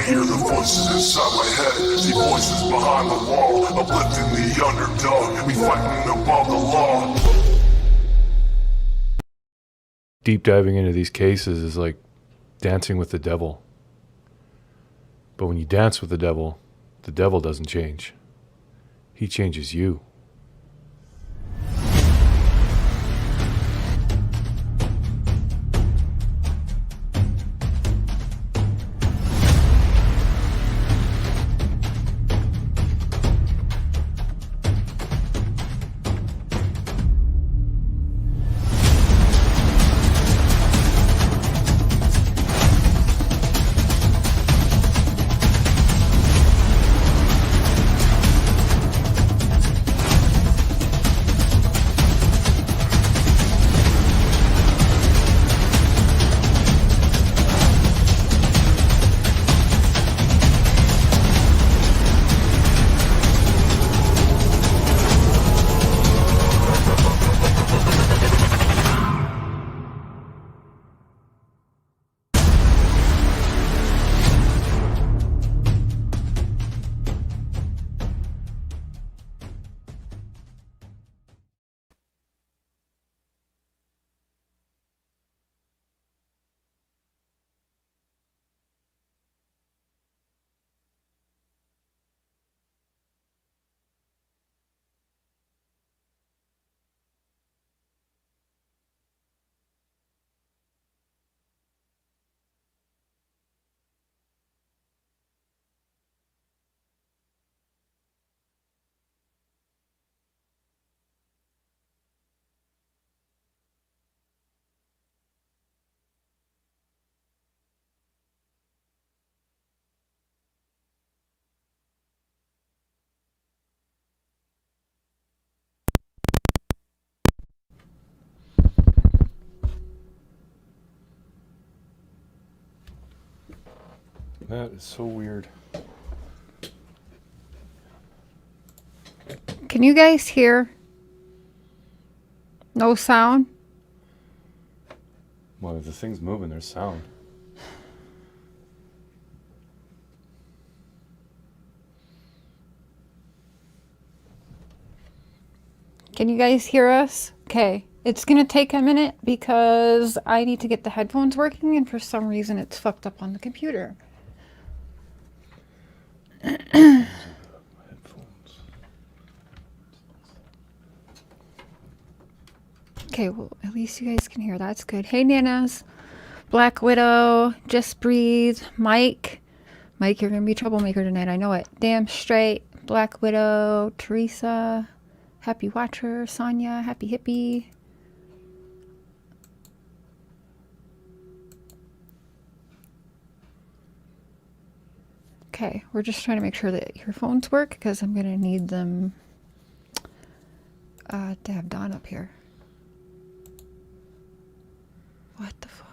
hear the voices inside my head. See voices behind the wall, uplifting the underdog. We fighting above the law. Deep diving into these cases is like dancing with the devil. But when you dance with the devil doesn't change. He changes you. That is so weird. Can you guys hear? No sound? Well, if the thing's moving, there's sound. Can you guys hear us? Okay. It's going to take a minute because I need to get the headphones working and for some reason it's fucked up on the computer. Headphones. Okay, well, at least you guys can hear. That's good. Hey, Nanas. Black Widow. Just Breathe. Mike. Mike, you're going to be a troublemaker tonight. I know it. Damn Straight. Black Widow. Teresa. Happy Watcher. Sonia. Happy Hippie. Okay, we're just trying to make sure that your phones work because I'm going to need them to have Dawn up here. What the fuck?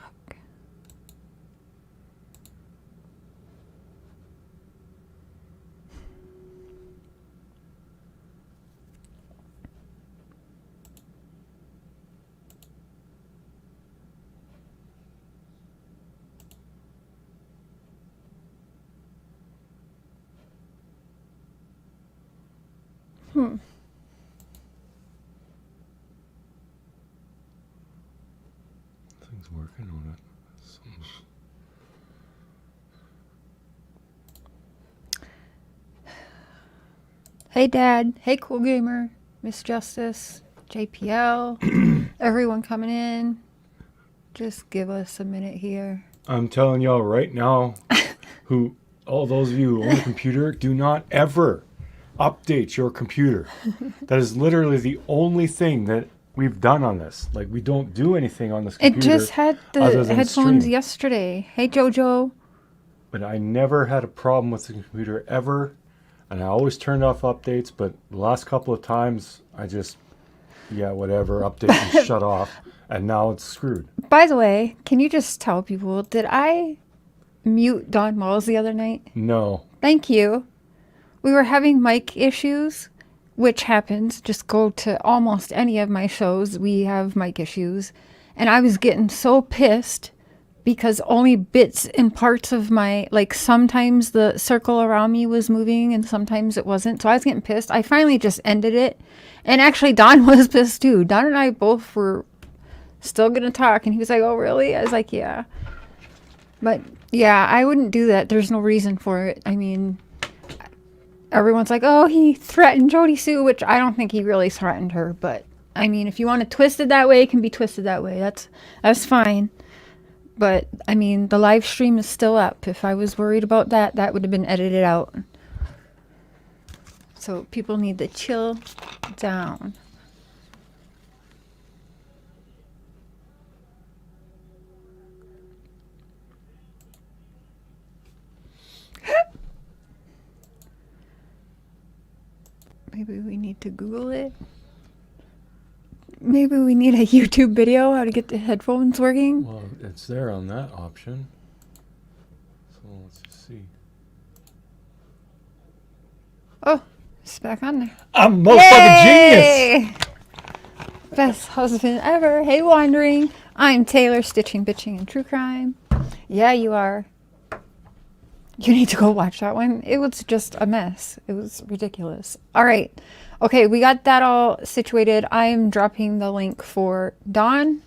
Thing's working on it. Hey, Dad. Hey, Cool Gamer. Miss Justice. JPL. Everyone coming in. Just give us a minute here. I'm telling y'all right now, all those of you who own a computer, do not ever update your computer. That is literally the only thing that we've done on this. Like, we don't do anything on this computer. It just had the headphones yesterday. Hey, Jojo. But I never had a problem with the computer ever. And I always turned off updates, but the last couple of times I just, whatever, update and shut off. And now it's screwed. By the way, can you just tell people, did I mute Don Malls the other night? No. Thank you. We were having mic issues, which happens. Just go to almost any of my shows. We have mic issues. And I was getting so pissed because only bits and parts of my, like, sometimes the circle around me was moving and sometimes it wasn't. So I was getting pissed. I finally just ended it. And actually, Don was pissed too. Don and I both were still going to talk. And he was like, oh, really? I was like, yeah. But yeah, I wouldn't do that. There's no reason for it. I mean, everyone's like, oh, he threatened Jody Sue, which I don't think he really threatened her. But I mean, if you want to twist it that way, it can be twisted that way. That's fine. But I mean, the live stream is still up. If I was worried about that, that would have been edited out. So people need to chill down. Maybe we need to Google it. Maybe we need a YouTube video how to get the headphones working. Well, it's there on that option. So let's just see. Oh, it's back on there. I'm motherfucking genius! Best husband ever. Hey, Wandering. I'm Taylor, stitching, bitching, and true crime. Yeah, you are. You need to go watch that one. It was just a mess. It was ridiculous. All right. Okay, we got that all situated. I am dropping the link for Dawn.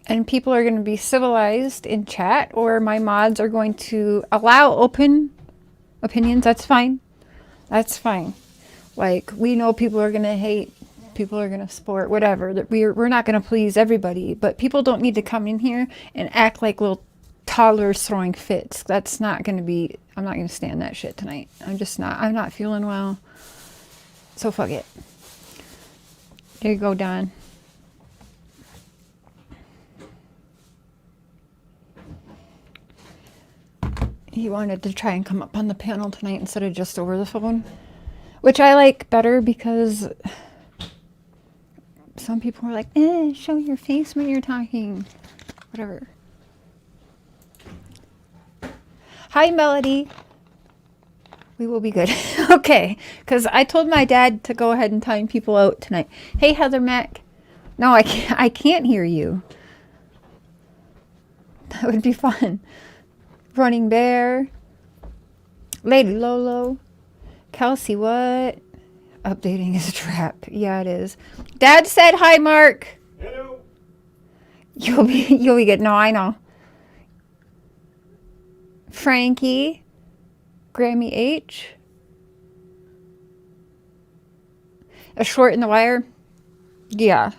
And people are going to be civilized in chat, or my mods are going to allow open opinions. That's fine. That's fine. Like, we know people are going to hate, people are going to support, whatever. That we're not going to please everybody, but people don't need to come in here and act like little toddlers throwing fits. That's not going to be, I'm not going to stand that shit tonight. I'm not feeling well. So fuck it. There you go, Don. He wanted to try and come up on the panel tonight instead of just over the phone, which I like better because some people are like, show your face when you're talking. Whatever. Hi, Melody. We will be good. Okay, because I told my dad to go ahead and time people out tonight. Hey, Heather Mack. No, I can't hear you. That would be fun. Running Bear, Lady Lolo, Kelsey, what? Updating is a trap. Yeah, it is. Dad said hi, Mark. Hello. You'll be good. No, I know. Frankie, Grammy H, a short in the wire. Yeah,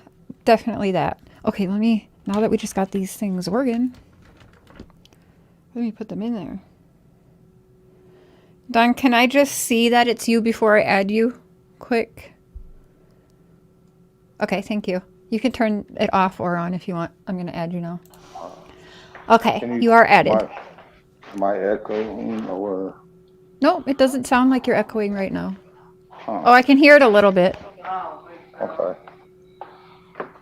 definitely that. Okay, now that we just got these things working. Let me put them in there. Don, can I just see that it's you before I add you? Quick. Okay, thank you. You can turn it off or on if you want. I'm going to add you now. Okay, you are added. Am I echoing or? No, it doesn't sound like you're echoing right now. Huh. Oh, I can hear it a little bit. Okay.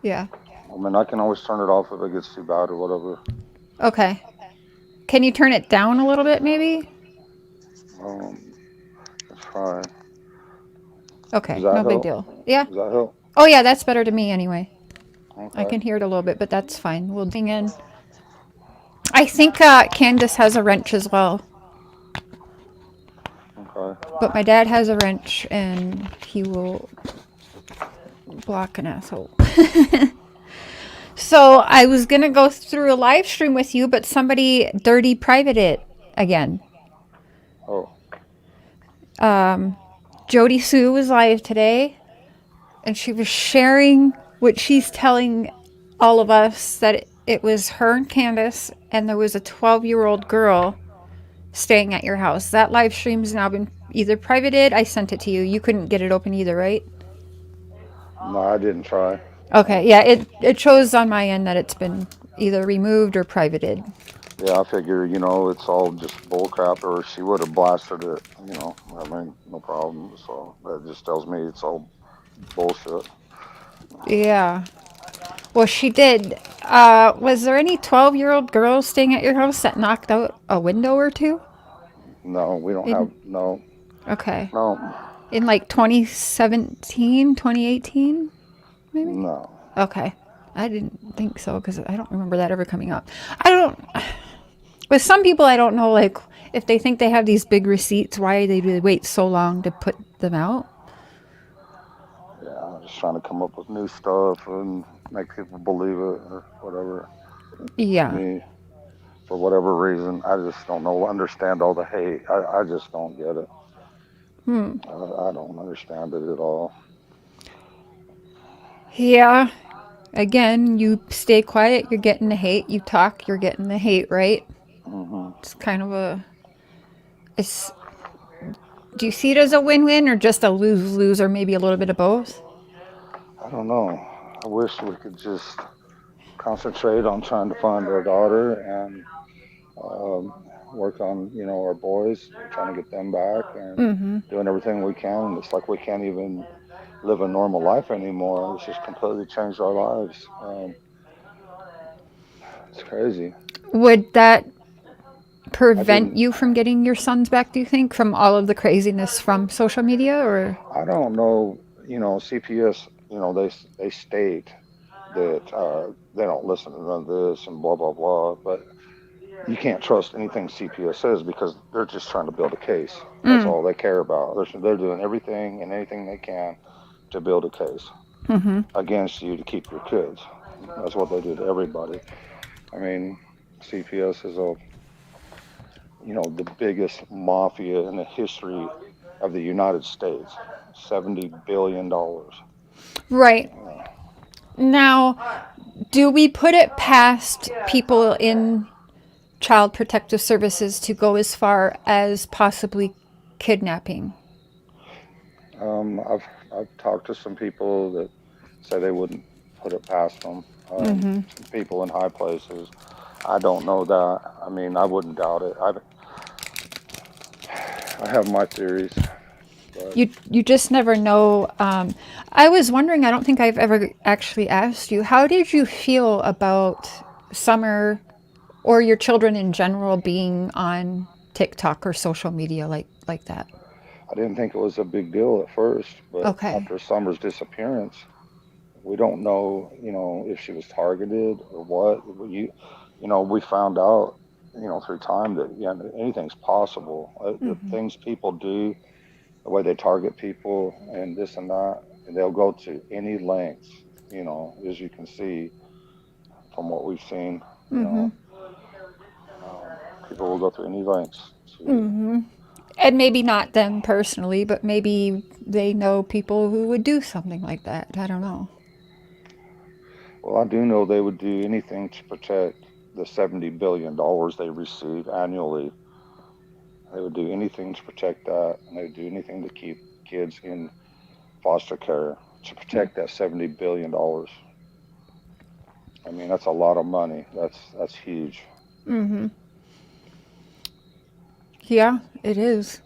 Yeah. I mean, I can always turn it off if it gets too bad or whatever. Okay. Can you turn it down a little bit, maybe? Let's try. Okay, no big deal. Yeah. Does that help? Oh, yeah, that's better to me anyway. Okay. I can hear it a little bit, but that's fine. We'll ding in. I think CANDUS has a wrench as well. Okay. But my dad has a wrench, and he will block an asshole. So I was going to go through a live stream with you, but somebody dirty privated it again. Oh. Jody Sue was live today, and she was sharing what she's telling all of us, that it was her and CANDUS, and there was a 12-year-old girl staying at your house. That live stream's now been either privated. I sent it to you. You couldn't get it open either, right? No, I didn't try. Okay, yeah, it shows on my end that it's been either removed or privated. Yeah, I figure, it's all just bull crap, or she would have blasted it, I mean, no problem. So that just tells me it's all bullshit. Yeah. Well, she did. Was there any 12-year-old girls staying at your house that knocked out a window or two? No, we don't have, no. Okay. No. In like 2017, 2018, maybe? No. Okay. I didn't think so because I don't remember that ever coming up. I don't. With some people, I don't know, like, if they think they have these big receipts, why do they wait so long to put them out? Yeah, I'm just trying to come up with new stuff and make people believe it or whatever. To Yeah. me, for whatever reason, I just don't know, understand all the hate. I just don't get it. I don't understand it at all. Yeah. Again, you stay quiet, you're getting the hate. You talk, you're getting the hate, right? Hmm. It's kind of a. It's. Do you see it as a win-win or just a lose-lose or maybe a little bit of both? I don't know. I wish we could just concentrate on trying to find our daughter and um, work on, our boys, trying to get them back and doing everything we can. And it's like we can't even live a normal life anymore. It's just completely changed our lives. It's crazy. Would that I prevent didn't. you from getting your sons back, do you think, from all of the craziness from social media or? I don't know. CPS. They state that they don't listen to none of this and blah blah blah. But you can't trust anything CPS says because they're just trying to build a case. That's all they care about. They're doing everything and anything they can to build a case against you to keep your kids. That's what they do to everybody. I mean, CPS is the biggest mafia in the history of the United States. $70 billion. Right. Now, do we put it past people in child protective services to go as far as possibly kidnapping? I've talked to some people that say they wouldn't put it past them. Some people in high places. I don't know that. I mean, I wouldn't doubt it. I have my theories, but You just never know. I was wondering, I don't think I've ever actually asked you, how did you feel about Summer or your children in general being on TikTok or social media like that? I didn't think it was a big deal at first. But Okay. after Summer's disappearance, we don't know, if she was targeted or what. We found out, through time that yeah, anything's possible. The things people do, the way they target people, and this and that, and they'll go to any lengths. As you can see from what we've seen, you know, people will go through any lengths to. And maybe not them personally, but maybe they know people who would do something like that. I don't know. Well, I do know they would do anything to protect the $70 billion they receive annually. They would do anything to protect that, and they would do anything to keep kids in foster care to protect that $70 billion. I mean, that's a lot of money. That's huge. Yeah, it is.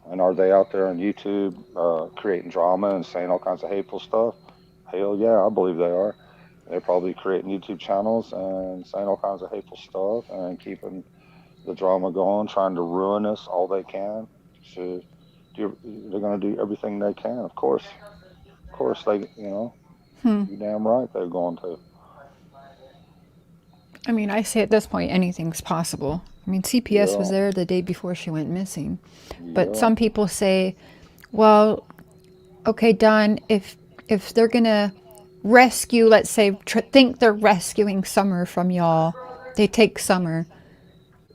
And are they out there on YouTube creating drama and saying all kinds of hateful stuff? Hell yeah, I believe they are. They're probably creating YouTube channels and saying all kinds of hateful stuff and keeping the drama going, trying to ruin us all they can. To they're going to do everything they can. Of course, you damn right they're going to. I mean, I say at this point, anything's possible. I mean, CPS was Yeah, there the day before she went missing. But yeah. some people say, well, okay, Don, if they're going to rescue, let's say, think they're rescuing Summer from y'all, they take Summer.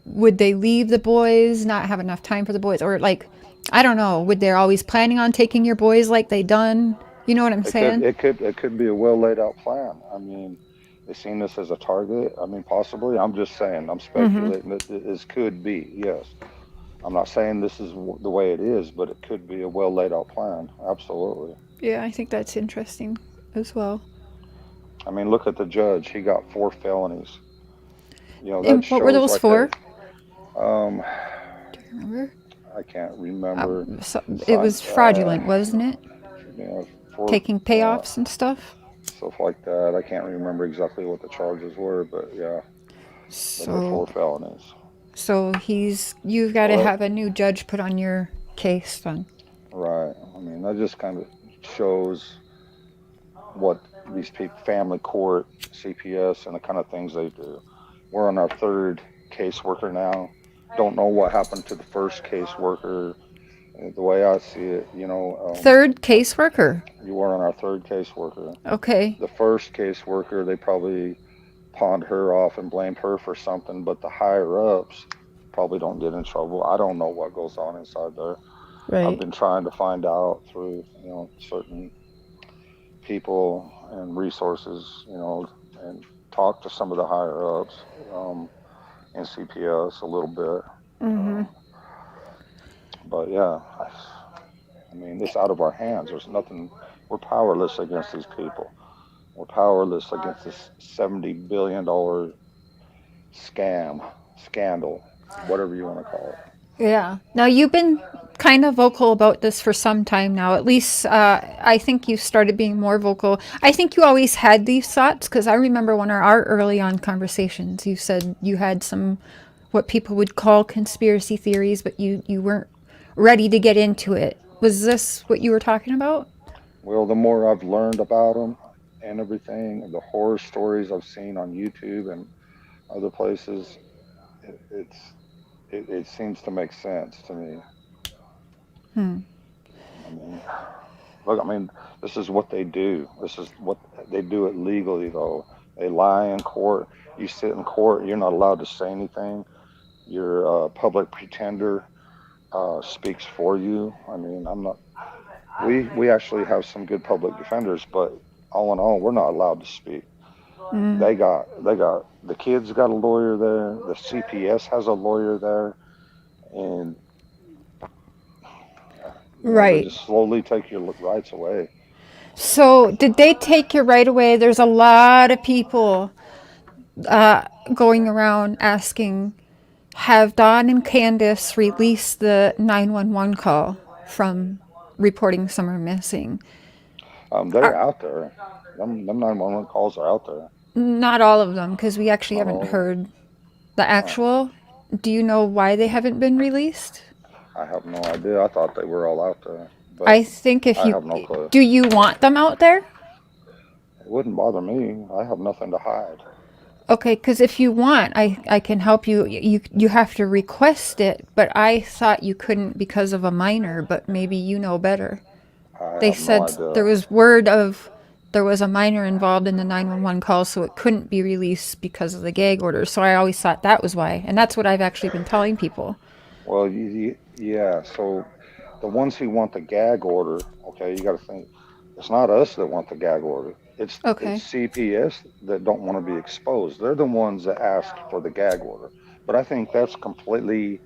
Would they leave the boys, not have enough time for the boys? Or, like, I don't know, would they always planning on taking your boys like they done? You know what I'm It could saying? it could it could be a well laid out plan. I mean, they seen this as a target. I mean, possibly. I'm just saying. I'm speculating that this could be. Yes. I'm not saying this is the way it is, but it could be a well laid out plan. Absolutely. Yeah, I think that's interesting as well. I mean, look at the judge. He got 4 felonies. That And what were shows those right for? there. Um, Remember? I can't remember. So it Sign, was fraudulent, wasn't it? for Taking payoffs and stuff. stuff like that. I can't remember exactly what the charges were, but yeah, but they're So 4 felonies. you've got to Well, have a new judge put on your case then. right. I mean, that just kind of shows what these people, family court, CPS, and the kind of things they do. We're on our third caseworker now. Don't know what happened to the first caseworker. The way I see it, Third caseworker. you are on our third caseworker. Okay. The first caseworker, they probably pawned her off and blamed her for something, but the higher ups probably don't get in trouble. I don't know what goes on inside there. I've Right. been trying to find out through, certain people and resources, and talk to some of the higher ups in CPS a little bit. Mm-hmm. But yeah, I mean, it's out of our hands. There's nothing. We're powerless against these people. We're powerless against this $70 billion scandal, whatever you want to call it. Yeah. Now you've been kind of vocal about this for some time now. At least I think you started being more vocal. I think you always had these thoughts because I remember one of our early on conversations. You said you had some what people would call conspiracy theories, but you weren't ready to get into it. Was this what you were talking about? Well, the more I've learned about them and everything, the horror stories I've seen on YouTube and other places, it, it's it seems to make sense to me. Hmm. I mean, look, I mean, this is what they do. This is what they do it legally, though. They lie in court. You sit in court, you're not allowed to say anything. Your public pretender speaks for you. I mean, I'm not. We actually have some good public defenders, but all in all, we're not allowed to speak. Mm. They got the kids got a lawyer there. The CPS has a lawyer there, and they Right. just slowly take your rights away. So did they take you right away? There's a lot of people going around asking, have Don and Candace release the 911 call from reporting someone missing? They're Are, out there. Them 911 calls are out there. not all of them, because we actually Not haven't all of them. heard the Oh, actual. Do you know why they haven't been released? I have no idea. I thought they were all out there, but I think if I you have no clue. do, you want them out there? It wouldn't bother me. I have nothing to hide. Okay, because if you want, I can help you. You have to request it, but I thought you couldn't because of a minor, but maybe you know better. I They have no said there idea. was word of there was a minor involved in the 911 call, so it couldn't be released because of the gag order. So I always thought that was why, and that's what I've actually been telling people. Well, yeah. So the ones who want the gag order, okay, you got to think. It's not us that want the gag order. It's Okay. CPS that don't want to be exposed. They're the ones that ask for the gag order. But I think that's completely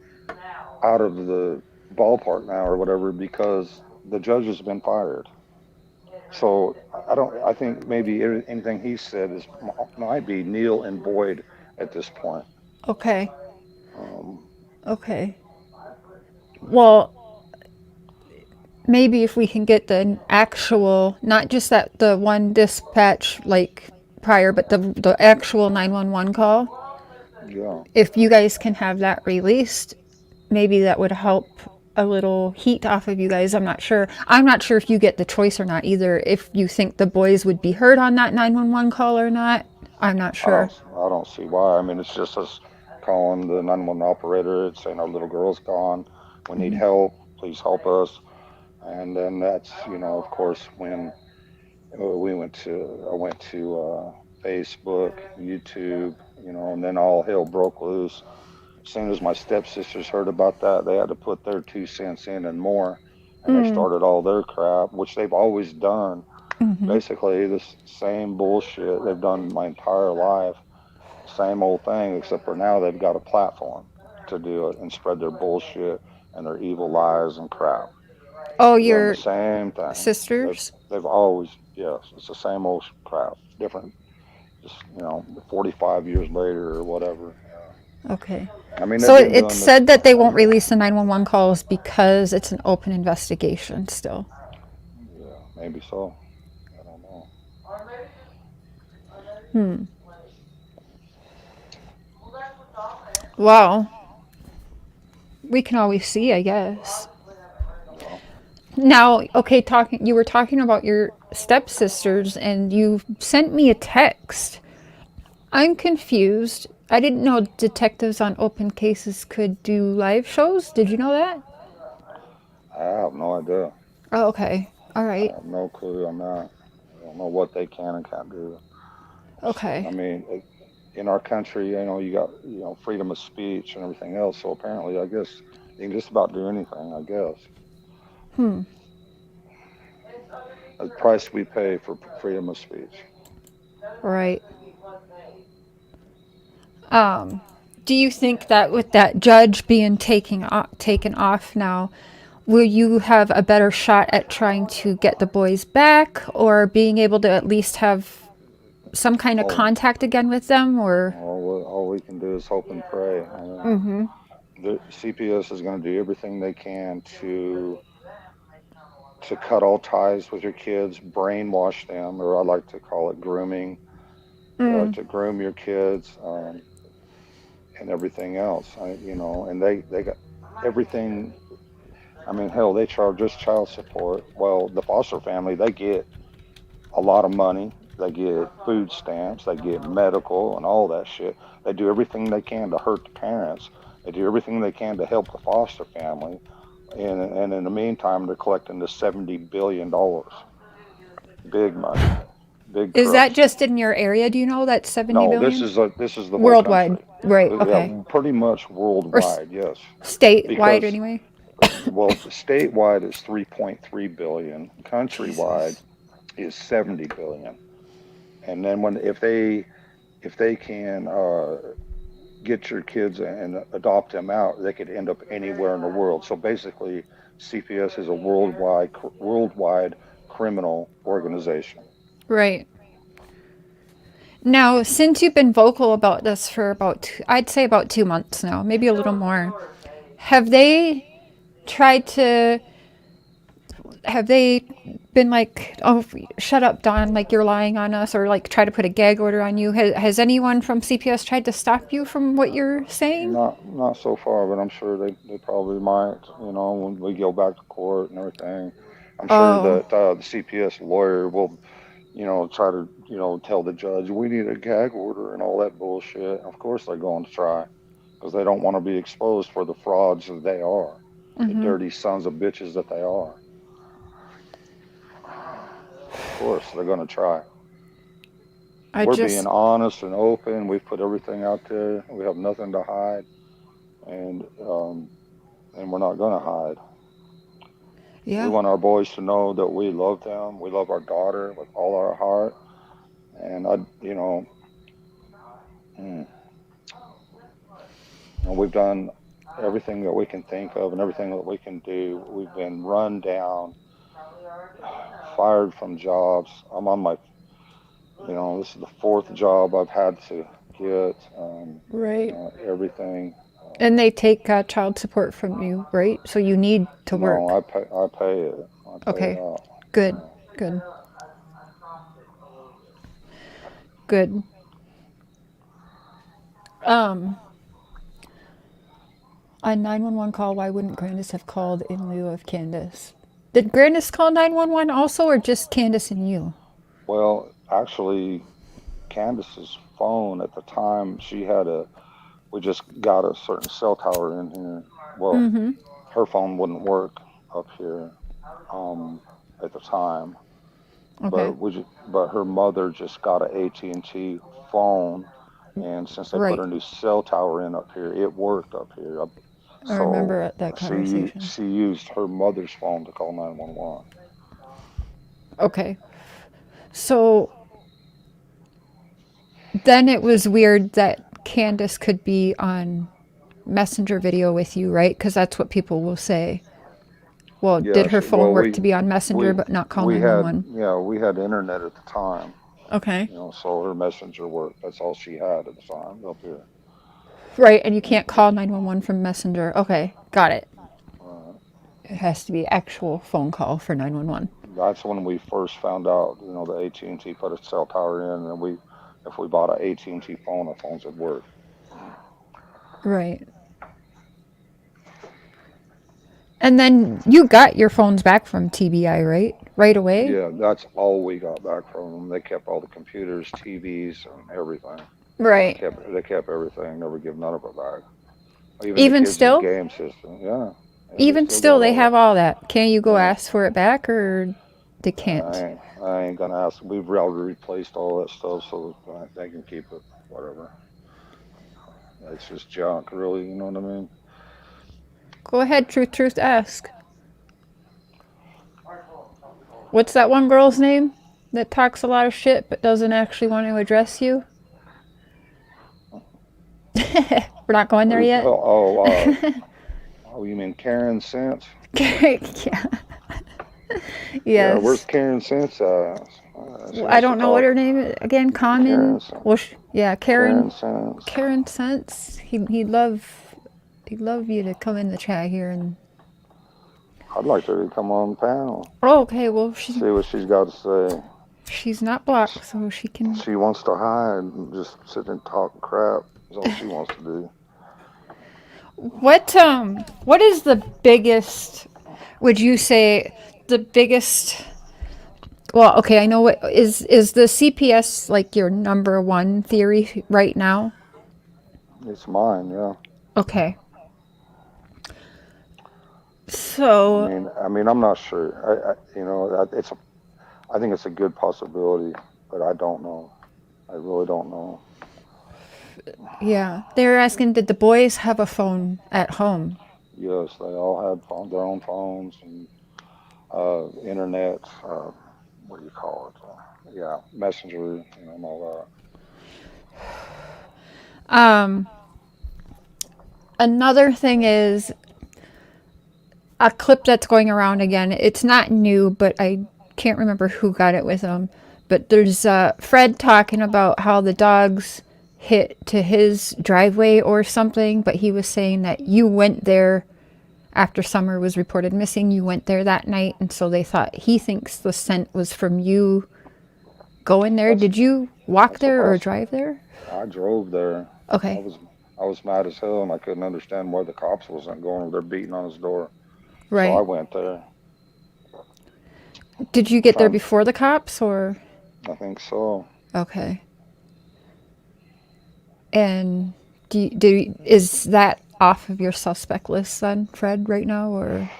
out of the ballpark now or whatever because the judge has been fired. So I don't. I think maybe anything he said is might be nil and void at this point. Okay. Um, Okay. Well, maybe if we can get the actual, not just that the one dispatch like prior, but the actual 911 call. yeah. If you guys can have that released, maybe that would help a little heat off of you guys. I'm not sure. I'm not sure if you get the choice or not either. If you think the boys would be heard on that 911 call or not, I'm not sure. I don't see why. I mean, it's just us calling the 911 operator and saying our little girl's gone. We need Hmm. help. Please help us. And then that's, of course, when I went to Facebook, YouTube, and then all hell broke loose. As soon as my stepsisters heard about that, they had to put their 2 cents in and more, and they Mm. started all their crap, which they've always done. Hmm. Basically, this same bullshit they've done my entire life, same old thing, except for now they've got a platform to do it and spread their bullshit and their evil lies and crap. Oh, They're doing the your same thing. They've sisters? they've always yes, it's the same old crap, different, just 45 years later or whatever. Okay. I mean, they've So been it's doing this. said that they won't release the 911 calls because it's an open investigation still. Yeah, maybe so. I don't know. Hmm. Wow. We can always see, I guess. Well, Now, okay, you were talking about your stepsisters, and you sent me a text. I'm confused. I didn't know detectives on open cases could do live shows. Did you know that? I have no idea. Oh, okay. All I right. have no clue on that. I don't know what they can and can't do. I Okay. mean, in our country, you got, freedom of speech and everything else. So apparently, I guess you can just about do anything, I guess. Hmm. The price we pay for freedom of speech. Right. Do you think that with that judge being taken off now, will you have a better shot at trying to get the boys back, or being able to at least have some kind of All, contact again with them, or? all we can do is hope and pray. I mean, Mm-hmm. the CPS is going to do everything they can to cut all ties with your kids, brainwash them, or I like to call it grooming. They like Mm. to groom your kids, and everything else. And they got everything. I mean, hell, they charge us child support. Well, the foster family, they get a lot of money. They get food stamps. They get medical and all that shit. They do everything they can to hurt the parents. They do everything they can to help the foster family. And in the meantime, they're collecting the $70 billion. Big money, big Is that corruption. just in your area? Do you know that 70 No, billion? this is the whole Worldwide. country. Right. Yeah, Okay. pretty much Or worldwide. Yes, statewide because anyway? well, statewide is 3.3 billion. Countrywide Jesus. is 70 billion. And then if they can get your kids and adopt them out, they could end up anywhere in the world. So basically, CPS is a worldwide criminal organization. Right. Now, since you've been vocal about this for I'd say about 2 months now, maybe a little more, have they tried to, have they been like, oh, shut up, Don, like you're lying on us, or like try to put a gag order on you? Has anyone from CPS tried to stop you from what you're saying? Not so far, but I'm sure they probably might. When we go back to court and everything, I'm sure Oh, that the CPS lawyer will, try to, tell the judge we need a gag order and all that bullshit. Of course they're going to try because they don't want to be exposed for the frauds that they are, the dirty sons of bitches that they are. Of course they're going to try. I We're being just, honest and open. We've put everything out there. We have nothing to hide, and we're not going to hide. We yeah. want our boys to know that we love them. We love our daughter with all our heart. And mm, we've done everything that we can think of and everything that we can do. We've been run down, fired from jobs. I'm on my, this is the fourth job I've had to get. Right. Everything. And they take child support from you, right? So you need to No, work. I pay it. I pay it Okay. out. Good. Good. Good. Um, a 911 call, why wouldn't Grandis have called in lieu of Candace? Did Grandis call 911 also, or just Candace and you? Well, actually, Candace's phone at the time, we just got a certain cell tower in here. Well, her phone wouldn't work up here um, at the time, Okay. but her mother just got an AT&T phone, and since they put Right. a new cell tower in up here, it worked up here. I So remember that she conversation. she used her mother's phone to call 911. Okay. So then it was weird that Candace could be on Messenger video with you, right? Because that's what people will say. Well, did her phone Well, work to be on Messenger we but not call we had 911? we had internet at the time. Okay. So her messenger worked. That's all she had at the time up here. Right, and you can't call 911 from Messenger. Okay, got it. Uh, It has to be actual phone call for 911. that's when we first found out, the AT&T put a cell tower in, and if we bought an AT&T phone, our phones would work. Right. And then you got your phones back from TBI, right? Right away? Yeah, that's all we got back from them. They kept all the computers, TVs, and everything. Right. They kept everything. Never give none of it back. Even the Even kids' still? game system. Yeah. Yeah, they Even still still, got they all have all that. Can you that. go Yeah. ask for it back, or they can't? I ain't gonna ask. We've already replaced all that stuff, so they can keep it. Whatever. It's just junk, really. You know what I mean? Go ahead, truth, ask. What's that one girl's name that talks a lot of shit but doesn't actually want to address you? We're not going there Who's, yet? oh, you mean Karen Sense? Yeah. Yeah, where's Yes. Karen Sense? She I wants to don't know what her talk. name is again. Karen, Common. Well, yeah, Karen Karen. Sense. Karen Sense. He'd love you to come in the chat here and. I'd like her to come on the panel, Oh, okay. Well, see what she's got to say. she's not blocked, so she can. She wants to hide and just sit and talk crap. Is all she wants to do. What is the biggest? Would you say the biggest? Well, okay, I know what is the CPS like your number one theory right now? It's mine, yeah. Okay. So, I mean, I'm not sure. I think it's a good possibility, but I don't know. I really don't know. yeah, they're asking, did the boys have a phone at home? Yes, they all had their own phones and internet. What do you call it? Yeah, messenger, and all Another thing is a clip that's going around again. It's not new, but I can't remember who got it with them. But there's Fred talking about how the dogs hit to his driveway or something, but he was saying that you went there after Summer was reported missing. You went there that night, and so he thinks the scent was from you going there. Did you walk there or drive there? I drove there. Okay. I was mad as hell, and I couldn't understand why the cops wasn't going. They're beating on his door. Right. So I went there. Did you get there before the cops, or? I think so. Okay. And is that off of your suspect list then, Fred, right now, or?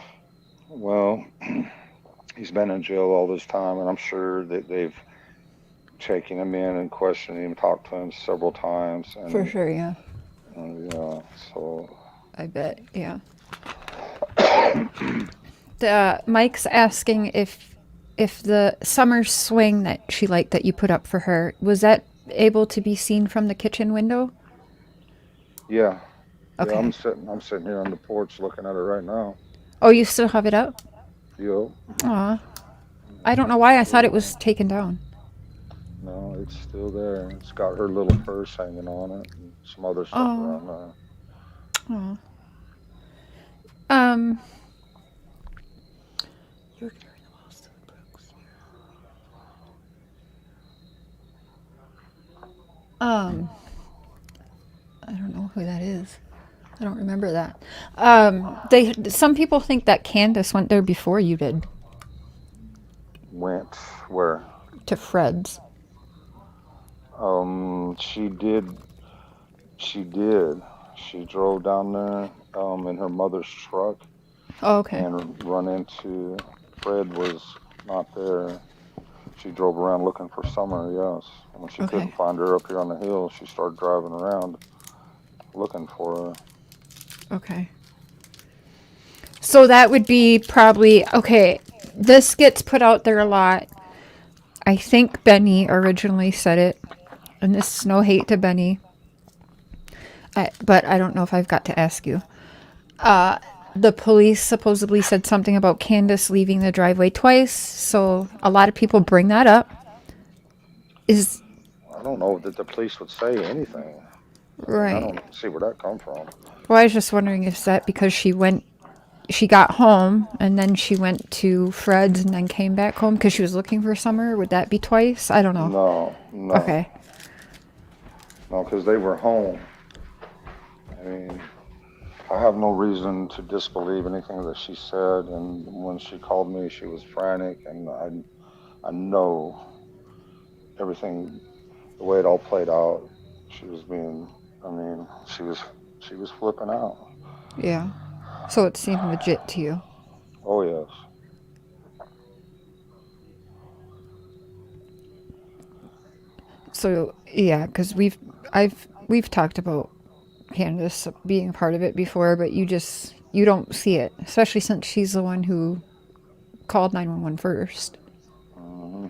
Well, he's been in jail all this time, and I'm sure that they've taken him in and questioned him, talked to him several times. And, For sure, yeah. Yeah, so. I bet, yeah. Mike's asking if the summer swing that she liked that you put up for her, was that able to be seen from the kitchen window? Yeah. Okay. Yeah, I'm sitting here on the porch looking at it right now. Oh, you still have it up? Yep. Aw. I don't know why I thought it was taken down. No, it's still there. It's got her little purse hanging on it and some other stuff around there. Oh. I don't know who that is. I don't remember that. Some people think that CANDUS went there before you did. Went where? To Fred's. She did. She did. She drove down there in her mother's truck. Oh, okay. And run into Fred was not there. She drove around looking for Summer, yes. And when she couldn't find her up here on the hill, she started driving around looking for her. Okay. So that would be probably, okay, this gets put out there a lot. I think Benny originally said it, and this is no hate to Benny, but I don't know if I've got to ask you. The police supposedly said something about CANDUS leaving the driveway twice, so a lot of people bring that up. I don't know that the police would say anything. Right. I don't see where that come from. Well, I was just wondering if that because she got home and then she went to Fred's and then came back home because she was looking for Summer. Would that be twice? I don't know. No. Okay. No, because they were home. I mean, I have no reason to disbelieve anything that she said. And when she called me, she was frantic, and I know everything, the way it all played out. She was being, I mean, she was flipping out. Yeah. So it seemed legit to you. Oh yes. So yeah, because we've talked about Candace being a part of it before, but you don't see it, especially since she's the one who called 911 first. Hmm.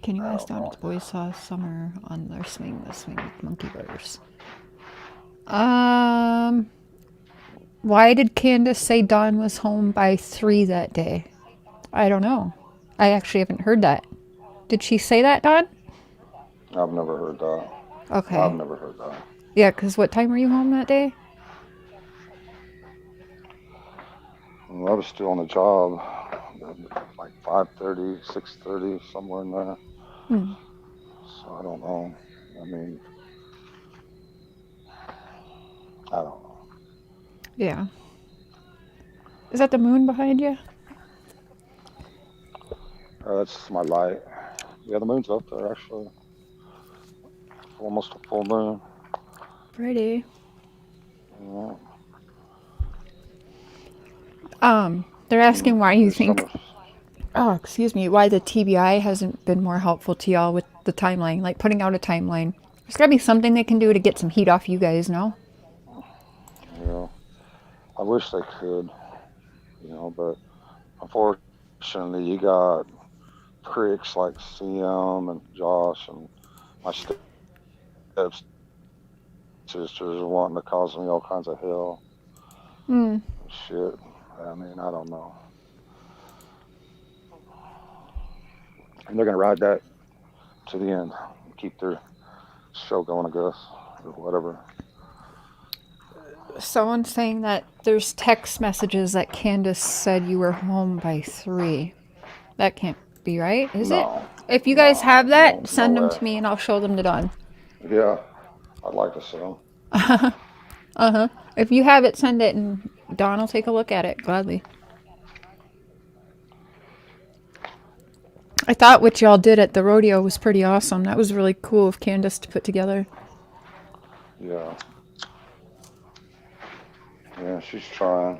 Can you I ask don't Don know. if the boys saw Summer on their swing this week with monkey bars? Why did Candace say Dawn was home by 3 that day? I don't know. I actually haven't heard that. Did she say that, Dawn? I've never heard that. I've Okay. never heard that. Yeah, because what time were you home that day? I was still on the job, like 5:30, 6:30, somewhere in there. Hmm. So I don't know. I mean, I don't know. Yeah. Is that the moon behind you? That's my light. Yeah, the moon's up there actually. Almost a full moon. Pretty. Yeah. They're asking why you There's think, summer. why the TBI hasn't been more helpful to y'all with the timeline, like putting out a timeline. There's gotta be something they can do to get some heat off you guys, no? Yeah. I wish they could, but unfortunately, you got pricks like CM and Josh and my stepsisters are wanting to cause me all kinds of hell Hmm. and shit. I mean, I don't know. And they're gonna ride that to the end, keep their show going, I guess, or whatever. Someone's saying that there's text messages that Candace said you were home by 3. That can't be right, is it? No, If you guys have no, that, no send them way. to me and I'll show them to Dawn. Yeah, I'd like to see them. If you have it, send it and Dawn will take a look at it gladly. I thought what y'all did at the rodeo was pretty awesome. That was really cool of Candace to put together. Yeah, yeah, she's trying.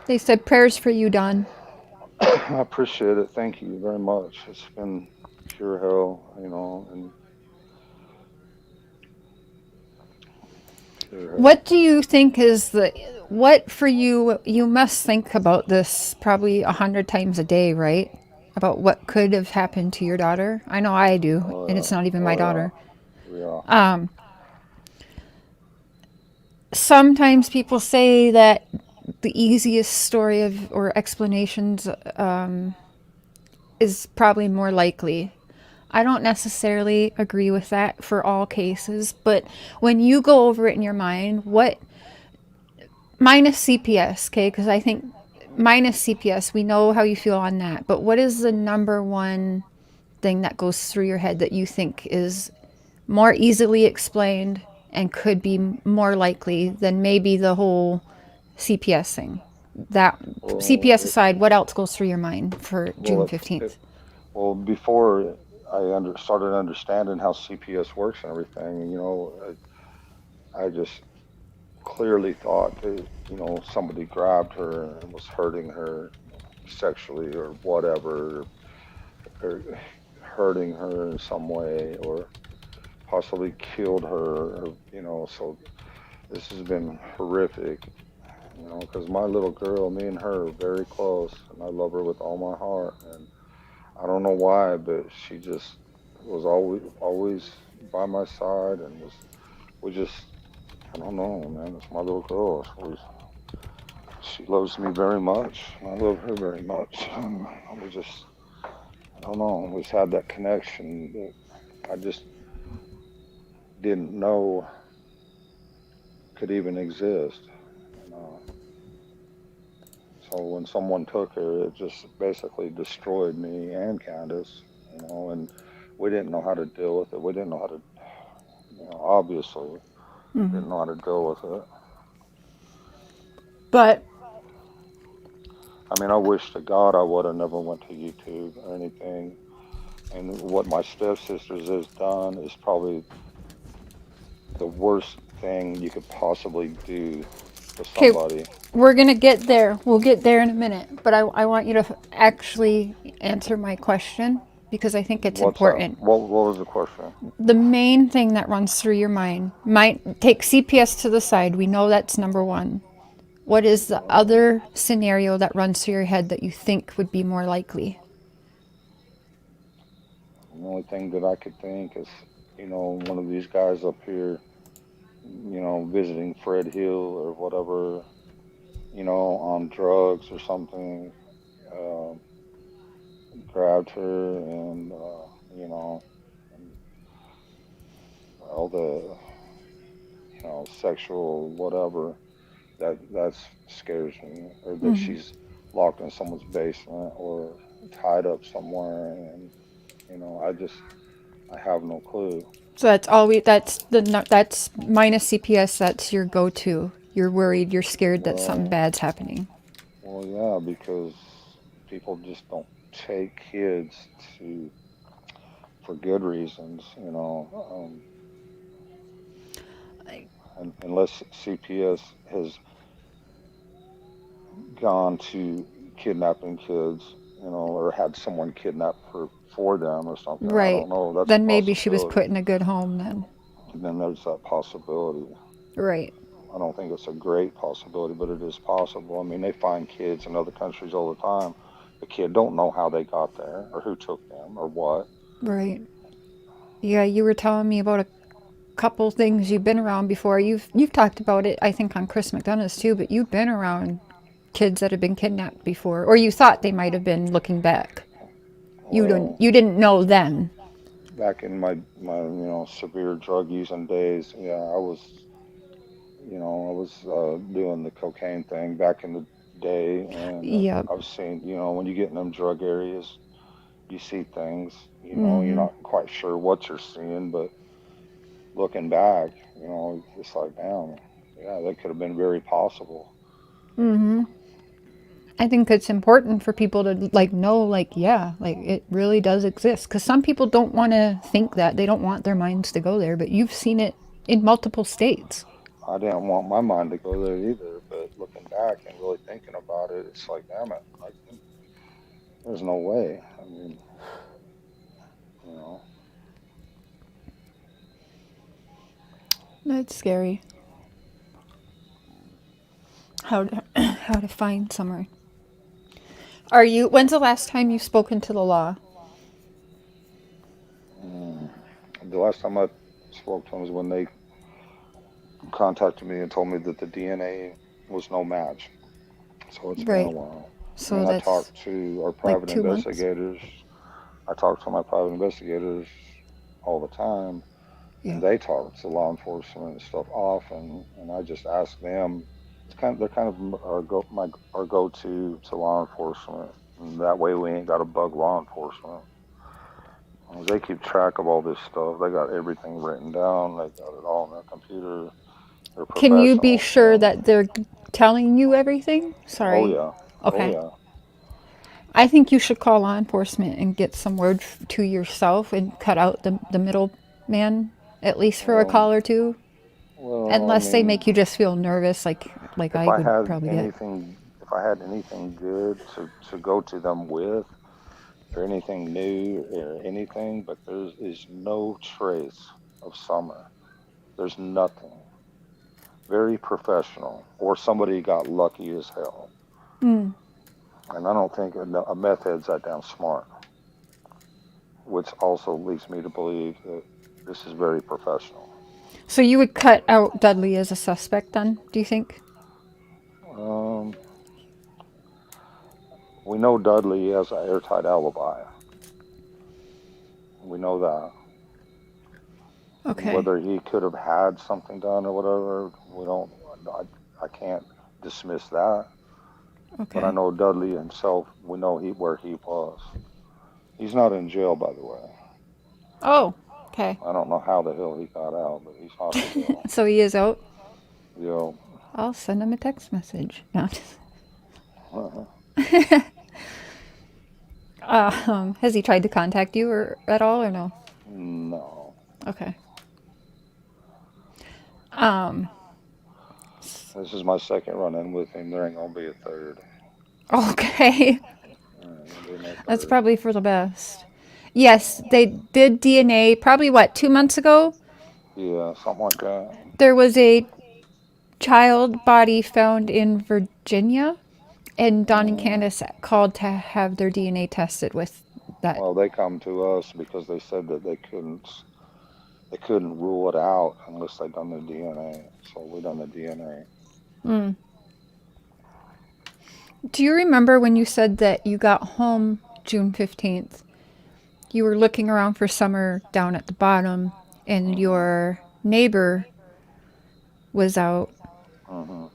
They said prayers for you, Dawn. I appreciate it. Thank you very much. It's been pure hell, and pure hell. What do you think is what for you? You must think about this probably 100 times a day, right? About what could have happened to your daughter. I know I do, Oh and it's yeah, not even my daughter. oh yeah, Sometimes people say that the easiest story of or explanations is probably more likely. I don't necessarily agree with that for all cases, but when you go over it in your mind, what minus CPS, okay? Because I think minus CPS, we know how you feel on that, but what is the number one thing that goes through your head that you think is more easily explained and could be more likely than maybe the whole CPS thing? That well, CPS aside, what else goes through your mind for well, June if, if 15th? well, before started understanding how CPS works and everything, I just clearly thought that, somebody grabbed her and was hurting her sexually or whatever, or hurting her in some way, or possibly killed her, so this has been horrific, because my little girl, me and her are very close, and I love her with all my heart, and I don't know why, but she just was always by my side, and we just, I don't know, man. It's my little girl. She loves me very much. And I love her very much. We just, I don't know. We just had that connection that I just didn't know could even exist. You know. So when someone took her, it just basically destroyed me and Candace, and we didn't know how to deal with it. We didn't know how to, obviously Hmm. didn't know how to deal with it. But I mean, I wish to God I would have never went to YouTube or anything. And what my stepsisters has done is probably the worst thing you could possibly do to okay, somebody. we're gonna get there. We'll get there in a minute. But I want you to actually answer my question because I think it's What's that? important. What was the question? The main thing that runs through your mind might take CPS to the side. We know that's number one. What is the other scenario that runs through your head that you think would be more likely? The only thing that I could think is, one of these guys up here, visiting Fred Hill or whatever, on drugs or something, uh, grabbed her and, and all the, sexual whatever, that scares me, or that Hmm. she's locked in someone's basement or tied up somewhere, and I have no clue. So that's all we. That's minus CPS. That's your go-to. You're worried. You're scared that something Well, bad's happening. well, yeah, because people just don't take kids to for good reasons, unless CPS has gone to kidnapping kids, or had someone kidnapped for them or something. I Right. don't know. That's a Then maybe she was possibility. put in a good home. Then. And then there's that possibility. Right. I don't think it's a great possibility, but it is possible. I mean, they find kids in other countries all the time. The kid don't know how they got there or who took them or what. Right. Yeah. You were telling me about a couple things you've been around before. You've talked about it. I think on Chris McDonough's too. But you've been around kids that have been kidnapped before, or you thought they might have been. Looking back, you don't. Well, You didn't know then. back in my severe drug using days, yeah, I was doing the cocaine thing back in the day, and Yep. I've seen, when you get in them drug areas, you see things, you're Mm-hmm. not quite sure what you're seeing, but looking back, it's like, damn, yeah, that could have been very possible. Mm-hmm. I think it's important for people to know yeah, it really does exist because some people don't want to think that. They don't want their minds to go there, but you've seen it in multiple states. I didn't want my mind to go there either, but looking back and really thinking about it, it's like, damn it, there's no way. I mean, you know, That's scary. How to, how to find somewhere. When's the last time you've spoken to the law? mm, the last time I spoke to them was when they contacted me and told me that the DNA was no match. So it's been a Right. while. I So mean, I that's talked to our like private 2 months. investigators. I talk to my private investigators all the time, Yeah. and they talk to law enforcement and stuff often. And I just ask them. They're kind of our go to law enforcement, and that way we ain't got to bug law enforcement. They keep track of all this stuff. They got everything written down. They got it all on their computer. They're Can you be professionals, sure that they're telling you everything? Oh Sorry. yeah, oh Okay. yeah. I think you should call law enforcement and get some word to yourself and cut out the middleman, at least for a Well, call or two. well, I Unless they mean, make you just feel nervous, like if I I would had probably get. anything, if I had anything good to go to them with, or anything new, or anything, but there is no trace of Summer. There's nothing. Very professional, or somebody got lucky as hell. Mm. And I don't think a meth head's that damn smart, which also leads me to believe that this is very professional. So you would cut out Dudley as a suspect then, do you think? Um, we know Dudley has an airtight alibi. We know that. Okay. Whether he could have had something done or whatever, we don't. I can't dismiss that. But I Okay. know Dudley himself. We know where he was. He's not in jail, by the way. Oh, okay. I don't know how the hell he got out, but he's not in jail. So he is out. You know, I'll send him a text message. No. Has he tried to contact you or at all or no? no. Okay. This is my second run-in with him. There ain't gonna be a third. Okay. There ain't gonna be no That's third. probably for the best. Yes, they did DNA probably what, 2 months ago? Yeah, something like that. There was a child body found in Virginia, and Don and Hmm. Candace called to have their DNA tested with that. Well, they come to us because they said that they couldn't rule it out unless they done the DNA. So we done the DNA. Mm. Do you remember when you said that you got home June 15th? You were looking around for Summer down at the bottom, and Hmm. your neighbor was out, Hmm.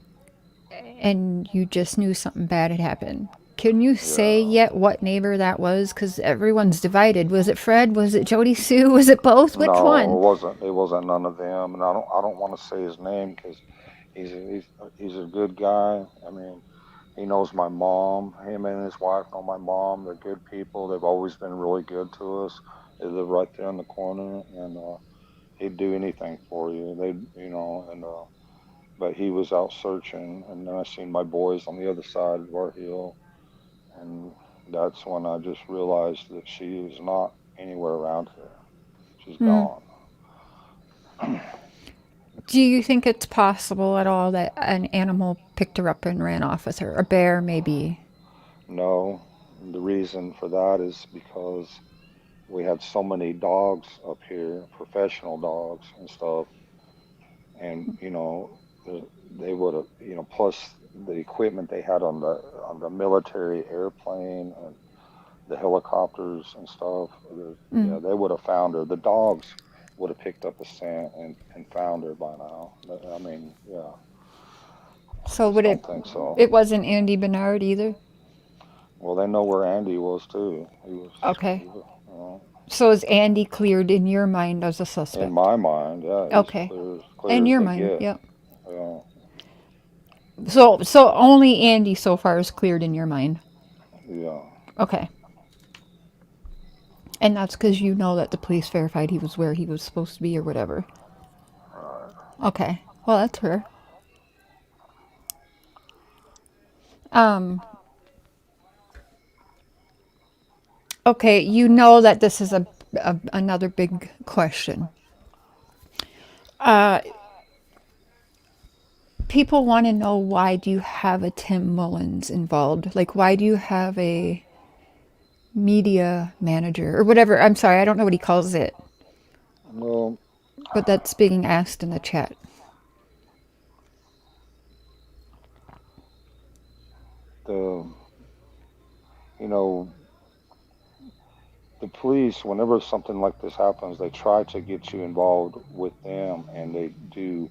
and you just knew something bad had happened. Can you say Yeah. yet what neighbor that was? Because everyone's divided. Was it Fred? Was it Jody Sue? Was it both? Which No, one? it wasn't. It wasn't none of them, and I don't want to say his name because he's a good guy. I mean, he knows my mom. Him and his wife know my mom. They're good people. They've always been really good to us. They live right there in the corner, and he'd do anything for you. And but he was out searching, and then I seen my boys on the other side of our hill, and that's when I just realized that she is not anywhere around here. She's Hmm. gone. Do you think it's possible at all that an animal picked her up and ran off with her? A bear, maybe? No, the reason for that is because we had so many dogs up here, professional dogs and stuff, and they would have, plus the equipment they had on the military airplane and the helicopters and stuff. Mm. Yeah, they would have found her. The dogs would have picked up the scent and found her by now. I mean, yeah, I So just would don't it? think so. It wasn't Andy Bernard either. Well, they know where Andy was too. Okay. He was, So is Andy cleared in your mind as a in suspect? my mind, yeah, he's Okay. In clear as your they mind, get. yep. Yeah, So only Andy so far is cleared in your mind. yeah, Okay. And that's because you know that the police verified he was where he was supposed to be or whatever. right. Okay. Well, that's her. Um. Okay. You know that this is another big question. Uh, People want to know, why do you have a Tim Mullins involved? Like, why do you have a media manager or whatever? I'm sorry, I don't know what he calls it, Well, but that's being asked in the chat. the you know the police, whenever something like this happens, they try to get you involved with them, and they do.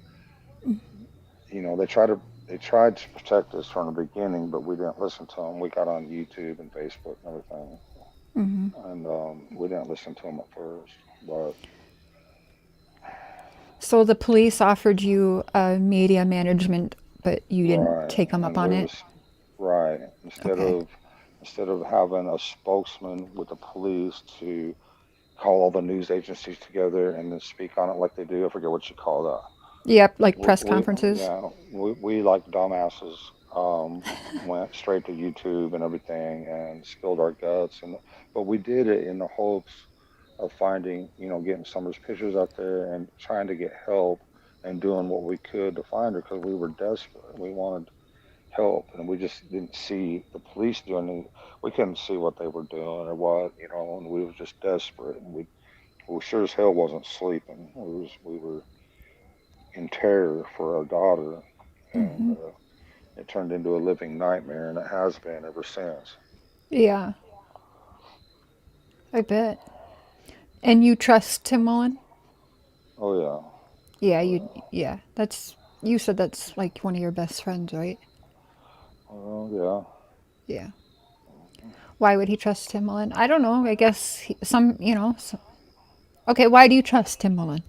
They tried to protect us from the beginning, but we didn't listen to them. We got on YouTube and Facebook and everything, Hmm. and we didn't listen to them at first. But So the police offered you media management, but you didn't right, take them up and on there it? was right Okay. instead of having a spokesman with the police to call all the news agencies together and then speak on it like they do. I forget what you call that. Yep, like press conferences. Yeah, we like dumbasses went straight to YouTube and everything and spilled our guts, and but we did it in the hopes of finding, getting Summer's pictures out there and trying to get help and doing what we could to find her because we were desperate. We wanted help, and we just didn't see the police doing it. We couldn't see what they were doing or what, and we were just desperate, and we sure as hell wasn't sleeping. We were in terror for our daughter, and Hmm. it turned into a living nightmare, and it has been ever since. Yeah, I bet. And you trust Tim Mullen? Oh yeah, Yeah, oh you. yeah. Yeah, that's. You said that's like one of your best friends, right? Well, yeah. Yeah. Why would he trust Timbaland? I don't know. I guess Okay, why do you trust Timbaland?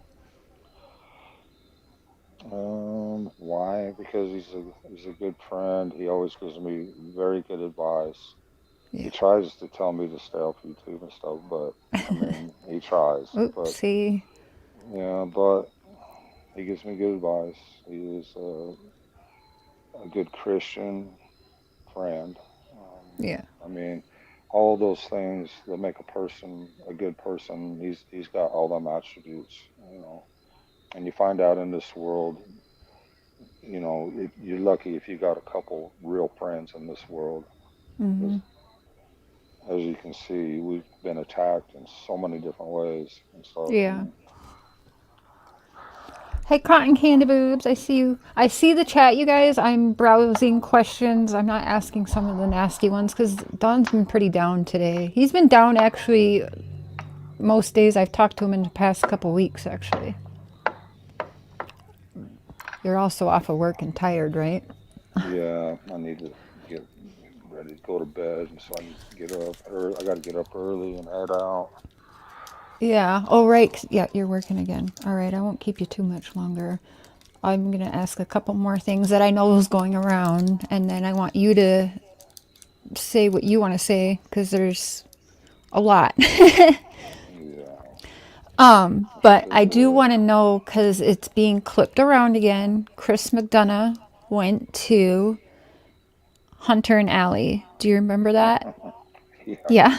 Why? Because he's a good friend. He always gives me very good advice. He Yeah. tries to tell me to stay off YouTube and stuff, but I mean, he tries. But Oopsie. yeah, but he gives me good advice. He is a good Christian friend. Yeah. I mean, all those things that make a person a good person. He's got all them attributes, you know. And you find out in this world, you're lucky if you got a couple real friends in this world. Hmm. Because as you can see, we've been attacked in so many different ways and stuff. Yeah. And Hey, Cotton Candy Boobs, I see you. I see the chat, you guys. I'm browsing questions. I'm not asking some of the nasty ones because Don's been pretty down today. He's been down actually most days I've talked to him in the past couple weeks, actually. You're also off of work and tired, right? yeah, I need to get ready to go to bed, and so I need to get up. I got to get up early and head out. Yeah. Oh, right. Yeah, you're working again. All right. I won't keep you too much longer. I'm going to ask a couple more things that I know is going around, and then I want you to say what you want to say because there's a lot. Yeah, But sure I do will. want to know because it's being clipped around again. Chris McDonough went to Hunter and Allie. Do you remember that? Yeah, Yeah.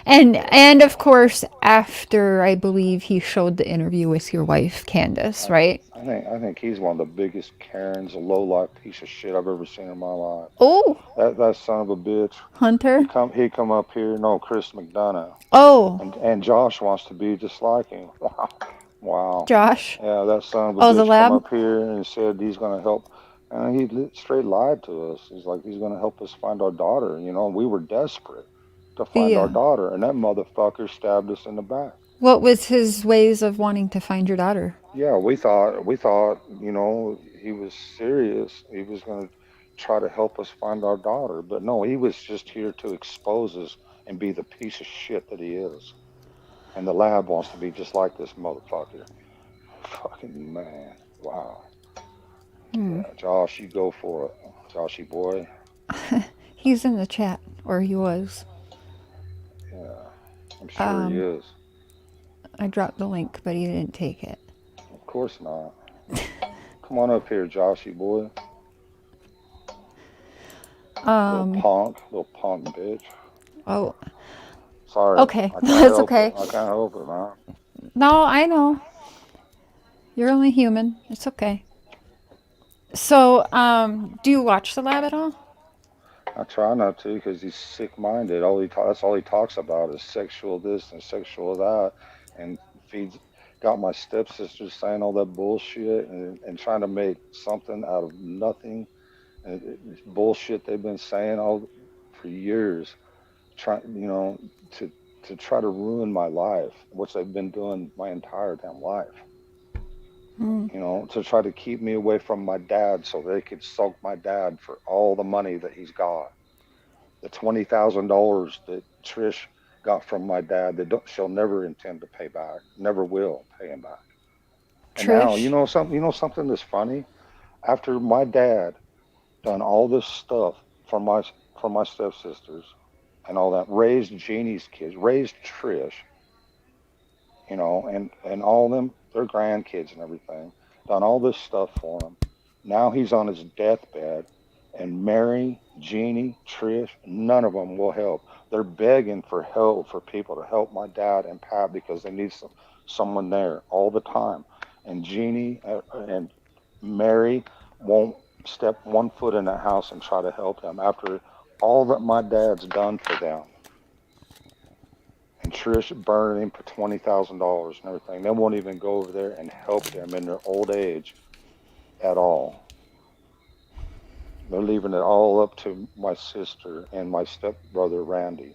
And of course after I believe he showed the interview with your wife Candace, I, right? I think he's one of the biggest Karens, a low life piece of shit I've ever seen in my life. Oh, That son of a bitch. Hunter. He come up here. No, Chris McDonough. Oh, And Josh wants to be just like him. Wow, wow. Josh. Yeah, that son of a Oh, the bitch come lab. up here and said he's gonna help. And straight lied to us. He's like he's gonna help us find our daughter. We were desperate to find our Yeah. daughter, and that motherfucker stabbed us in the back. What was his ways of wanting to find your daughter? Yeah, we thought he was serious. He was gonna try to help us find our daughter, but no, he was just here to expose us and be the piece of shit that he is. And the lab wants to be just like this motherfucker. Fucking man. Wow. Yeah, Josh, you go for it. Joshy boy. He's in the chat, or he was. Yeah, I'm sure he is. I dropped the link, but he didn't take it. Of course not. Come on up here, Joshy boy. Little punk bitch. Oh, Sorry, okay. I can't That's help it. okay. I can't help it, man. No, I know. You're only human. It's okay. So, do you watch the lab at all? I try not to because he's sick-minded. That's all he talks about is sexual this and sexual that, and feeds. Got my stepsisters saying all that bullshit and trying to make something out of nothing. And it's bullshit they've been saying all for years, trying to try to ruin my life, which they've been doing my entire damn life. To try to keep me away from my dad so they could soak my dad for all the money that he's got. The $20,000 that Trish got from my dad that she'll never intend to pay back, never will pay him back. And now, Trish? you know something that's funny. After my dad done all this stuff for my stepsisters and all that, raised Jeannie's kids, raised Trish, and all them their grandkids and everything, done all this stuff for them. Now he's on his deathbed, and Mary, Jeannie, Trish, none of them will help. They're begging for help for people to help my dad and Pat because they need someone there all the time. And Jeannie and Mary won't step one foot in that house and try to help them after all that my dad's done for them. And Trish burned him for $20,000 and everything. They won't even go over there and help them in their old age at all. They're leaving it all up to my sister and my stepbrother Randy.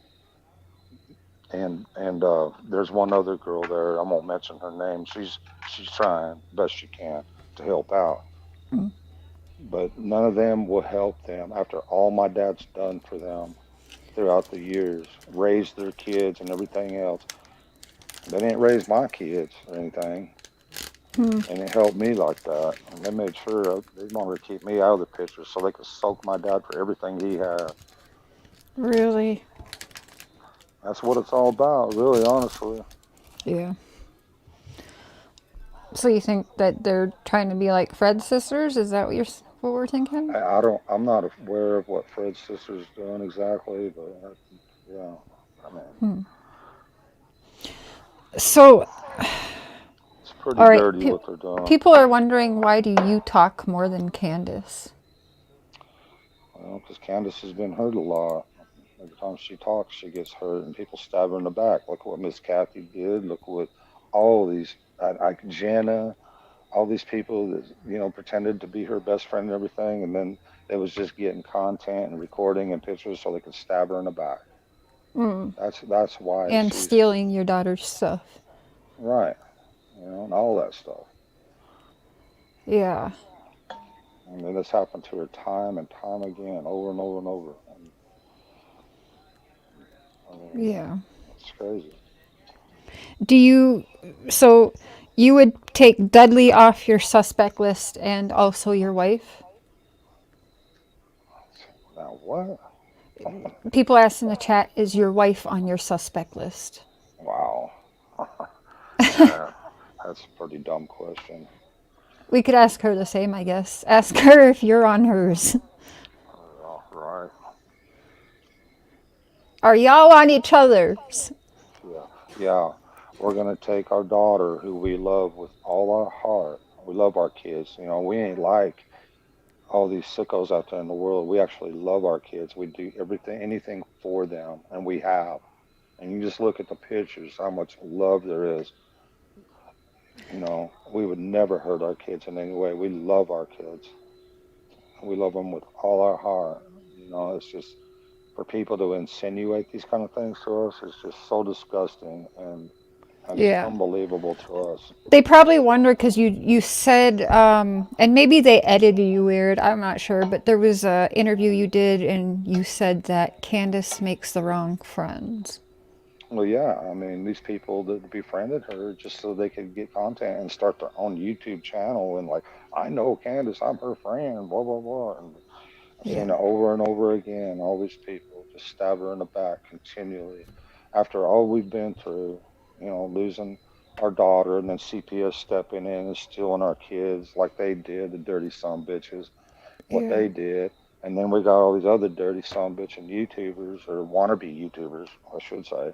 And there's one other girl there. I won't mention her name. She's trying best she can to help out, but none of them will help them after all my dad's done for them. throughout the years, raised their kids and everything else. They didn't raise my kids or anything, Hmm. and it helped me like that. And they made sure they wanted to keep me out of the picture so they could soak my dad for everything he had. Really? That's what it's all about, really, honestly. Yeah. So you think that they're trying to be like Fred's sisters? Is that what we're thinking? I don't, I'm not aware of what Fred's sister's doing exactly, but yeah, I mean, So, it's pretty all right, dirty what they're doing. people are wondering, why do you talk more than Candace? Well, because Candace has been hurt a lot. Every time she talks, she gets hurt, and people stab her in the back. Look what Miss Kathy did. Look what all these, like Jana, all these people that pretended to be her best friend and everything, and then they was just getting content and recording and pictures so they could stab her in the back. Mm. That's why And she's stealing your daughter's stuff. right, and all that stuff. Yeah. I mean, this happened to her time and time again, over and over and over. And I mean, Yeah. it's crazy. Do you, so you would take Dudley off your suspect list and also your wife? Now what? People ask in the chat, is your wife on your suspect list? Wow. Yeah, that's a pretty dumb question. We could ask her the same, I guess. Ask her if you're on hers. Right. Are y'all on each other's? Yeah. Yeah. We're gonna take our daughter, who we love with all our heart. We love our kids. We ain't like all these sickos out there in the world. We actually love our kids. We do everything, anything for them, and we have. And you just look at the pictures, how much love there is. We would never hurt our kids in any way. We love our kids. We love them with all our heart. It's just for people to insinuate these kind of things to us is just so disgusting and it's Yeah. unbelievable to us. They probably wonder because you said, and maybe they edited you weird, I'm not sure, but there was a interview you did and you said that Candace makes the wrong friends. Well, yeah, I mean, these people that befriended her just so they could get content and start their own YouTube channel and like, I know Candace, I'm her friend, blah blah blah. And I've seen Yeah. it over and over again. All these people just stab her in the back continually. After all we've been through, losing our daughter and then CPS stepping in and stealing our kids like they did, the dirty son bitches, what Yeah. they did. And then we got all these other dirty son bitching YouTubers or wannabe YouTubers, I should say,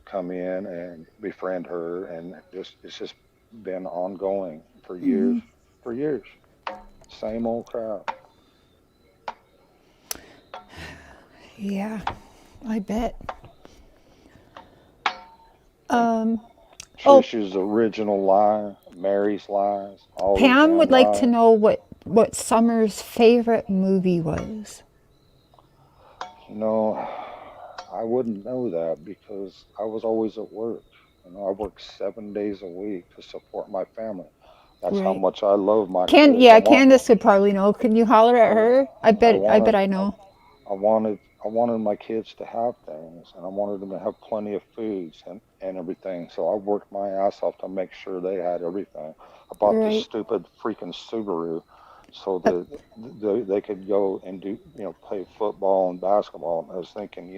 come in and befriend her. And it's just been ongoing for years. Same old crap. Yeah, I bet. From Um, oh, Trish's original lie, Mary's lies, all their Pam damn would like to lies. know what Summer's favorite movie was. You know, I wouldn't know that because I was always at work. I work 7 days a week to support my family. That's how Right. much I love my kids. Candace would probably know. Can you holler I, at her? I I bet wanted, I know. I wanted my kids to have things, and I wanted them to have plenty of foods and everything. So I worked my ass off to make sure they had everything. I bought this Right. stupid freaking Subaru so that they could go and do, play football and basketball. And I was thinking,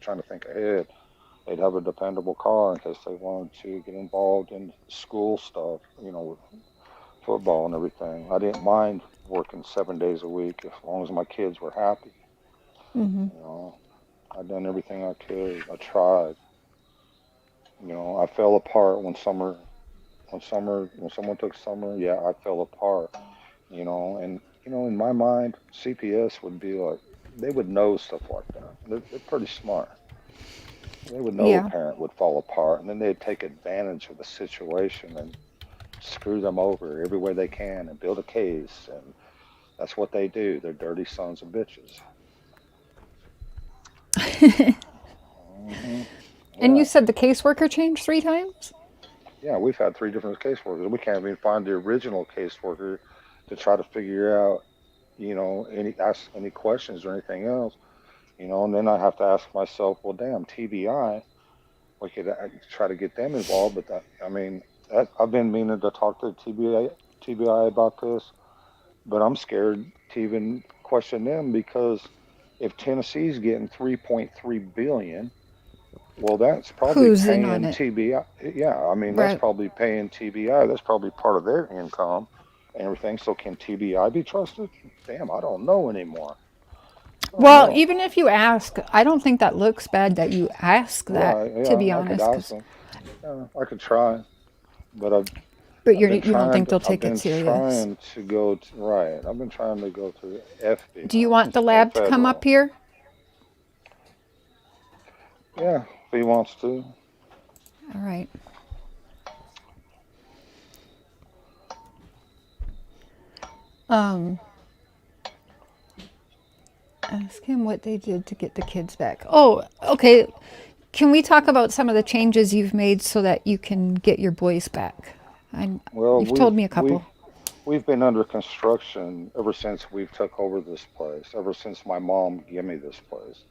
trying to think ahead. They'd have a dependable car in case they wanted to get involved in school stuff, with football and everything. I didn't mind working 7 days a week as long as my kids were happy. Mm-hmm. You know, I done everything I could. I tried. I fell apart when someone took summer. Yeah, I fell apart. And in my mind, CPS would be like, they would know stuff like that. They're pretty smart. They would know a Yeah. parent would fall apart, and then they'd take advantage of the situation and screw them over every way they can and build a case. And that's what they do. They're dirty sons of bitches. Hmm. And you Yeah. said the caseworker changed 3 times? Yeah, we've had three different caseworkers. We can't even find the original caseworker to try to figure out, ask any questions or anything else. you know. And then I have to ask myself, well, damn, TBI, we could try to get them involved. But I mean, I've been meaning to talk to TBI about this, but I'm scared to even question them because if Tennessee's getting 3.3 billion, well, that's probably Who's in on paying it? TBI. Yeah, I mean, that's Right. probably paying TBI. That's probably part of their income and everything. So can TBI be trusted? Damn, I don't know anymore. I don't Well, know. even if you ask, I don't think that looks bad that you ask that, Right? to Yeah, be I could honest, ask because them. Yeah, I could try, but but I've been you don't trying think to, they'll take it serious. go to, right. I've been trying to go to Do you want the FBI, lab to come up federal. here? Yeah, if he wants to. All right. Um, ask him what they did to get the kids back. Oh, okay. Can we talk about some of the changes you've made so that you can get your boys back? Well, You've told me a couple. we've been under construction ever since we've took over this place. Ever since my mom gave me this place,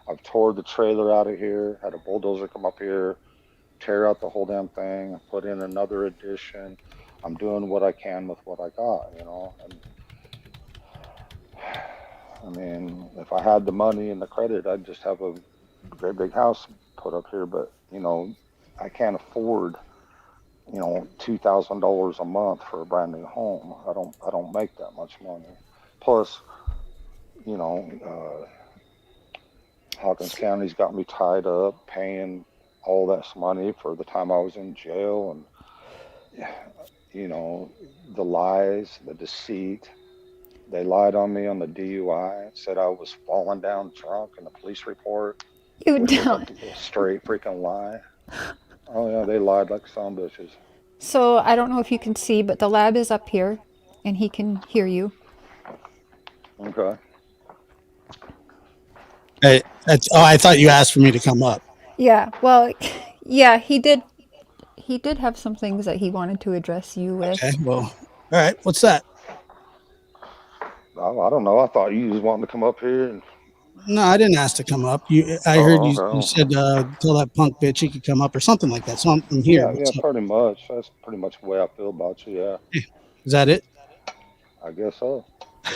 I've tore the trailer out of here. Had a bulldozer come up here, tear out the whole damn thing, put in another addition. I'm doing what I can with what I got, you know. And I mean, if I had the money and the credit, I'd just have a great big house put up here. But you know, I can't afford, you know, $2,000 a month for a brand new home. I don't make that much money. Plus, you know, Hawkins County's got me tied up paying all this money for the time I was in jail, and you know, the lies, the deceit. They lied on me on the DUI, said I was falling down drunk in the police report, You which was a don't. straight freaking lie. Oh yeah, they lied like some bitches. So I don't know if you can see, but the lab is up here, and he can hear you. Okay. Hey, I thought you asked for me to come up. Yeah. Well, yeah, he did. He did have some things that he wanted to address you Okay, with. well, all right. What's that? I don't know. I thought you just wanted to come up here and. No, I didn't ask to come up. I heard Oh, you okay. said tell that punk bitch he could come up or something like that. So I'm here. Yeah, yeah, What's up? pretty much. That's pretty much the way I feel about you. Yeah, Is that it? I guess so.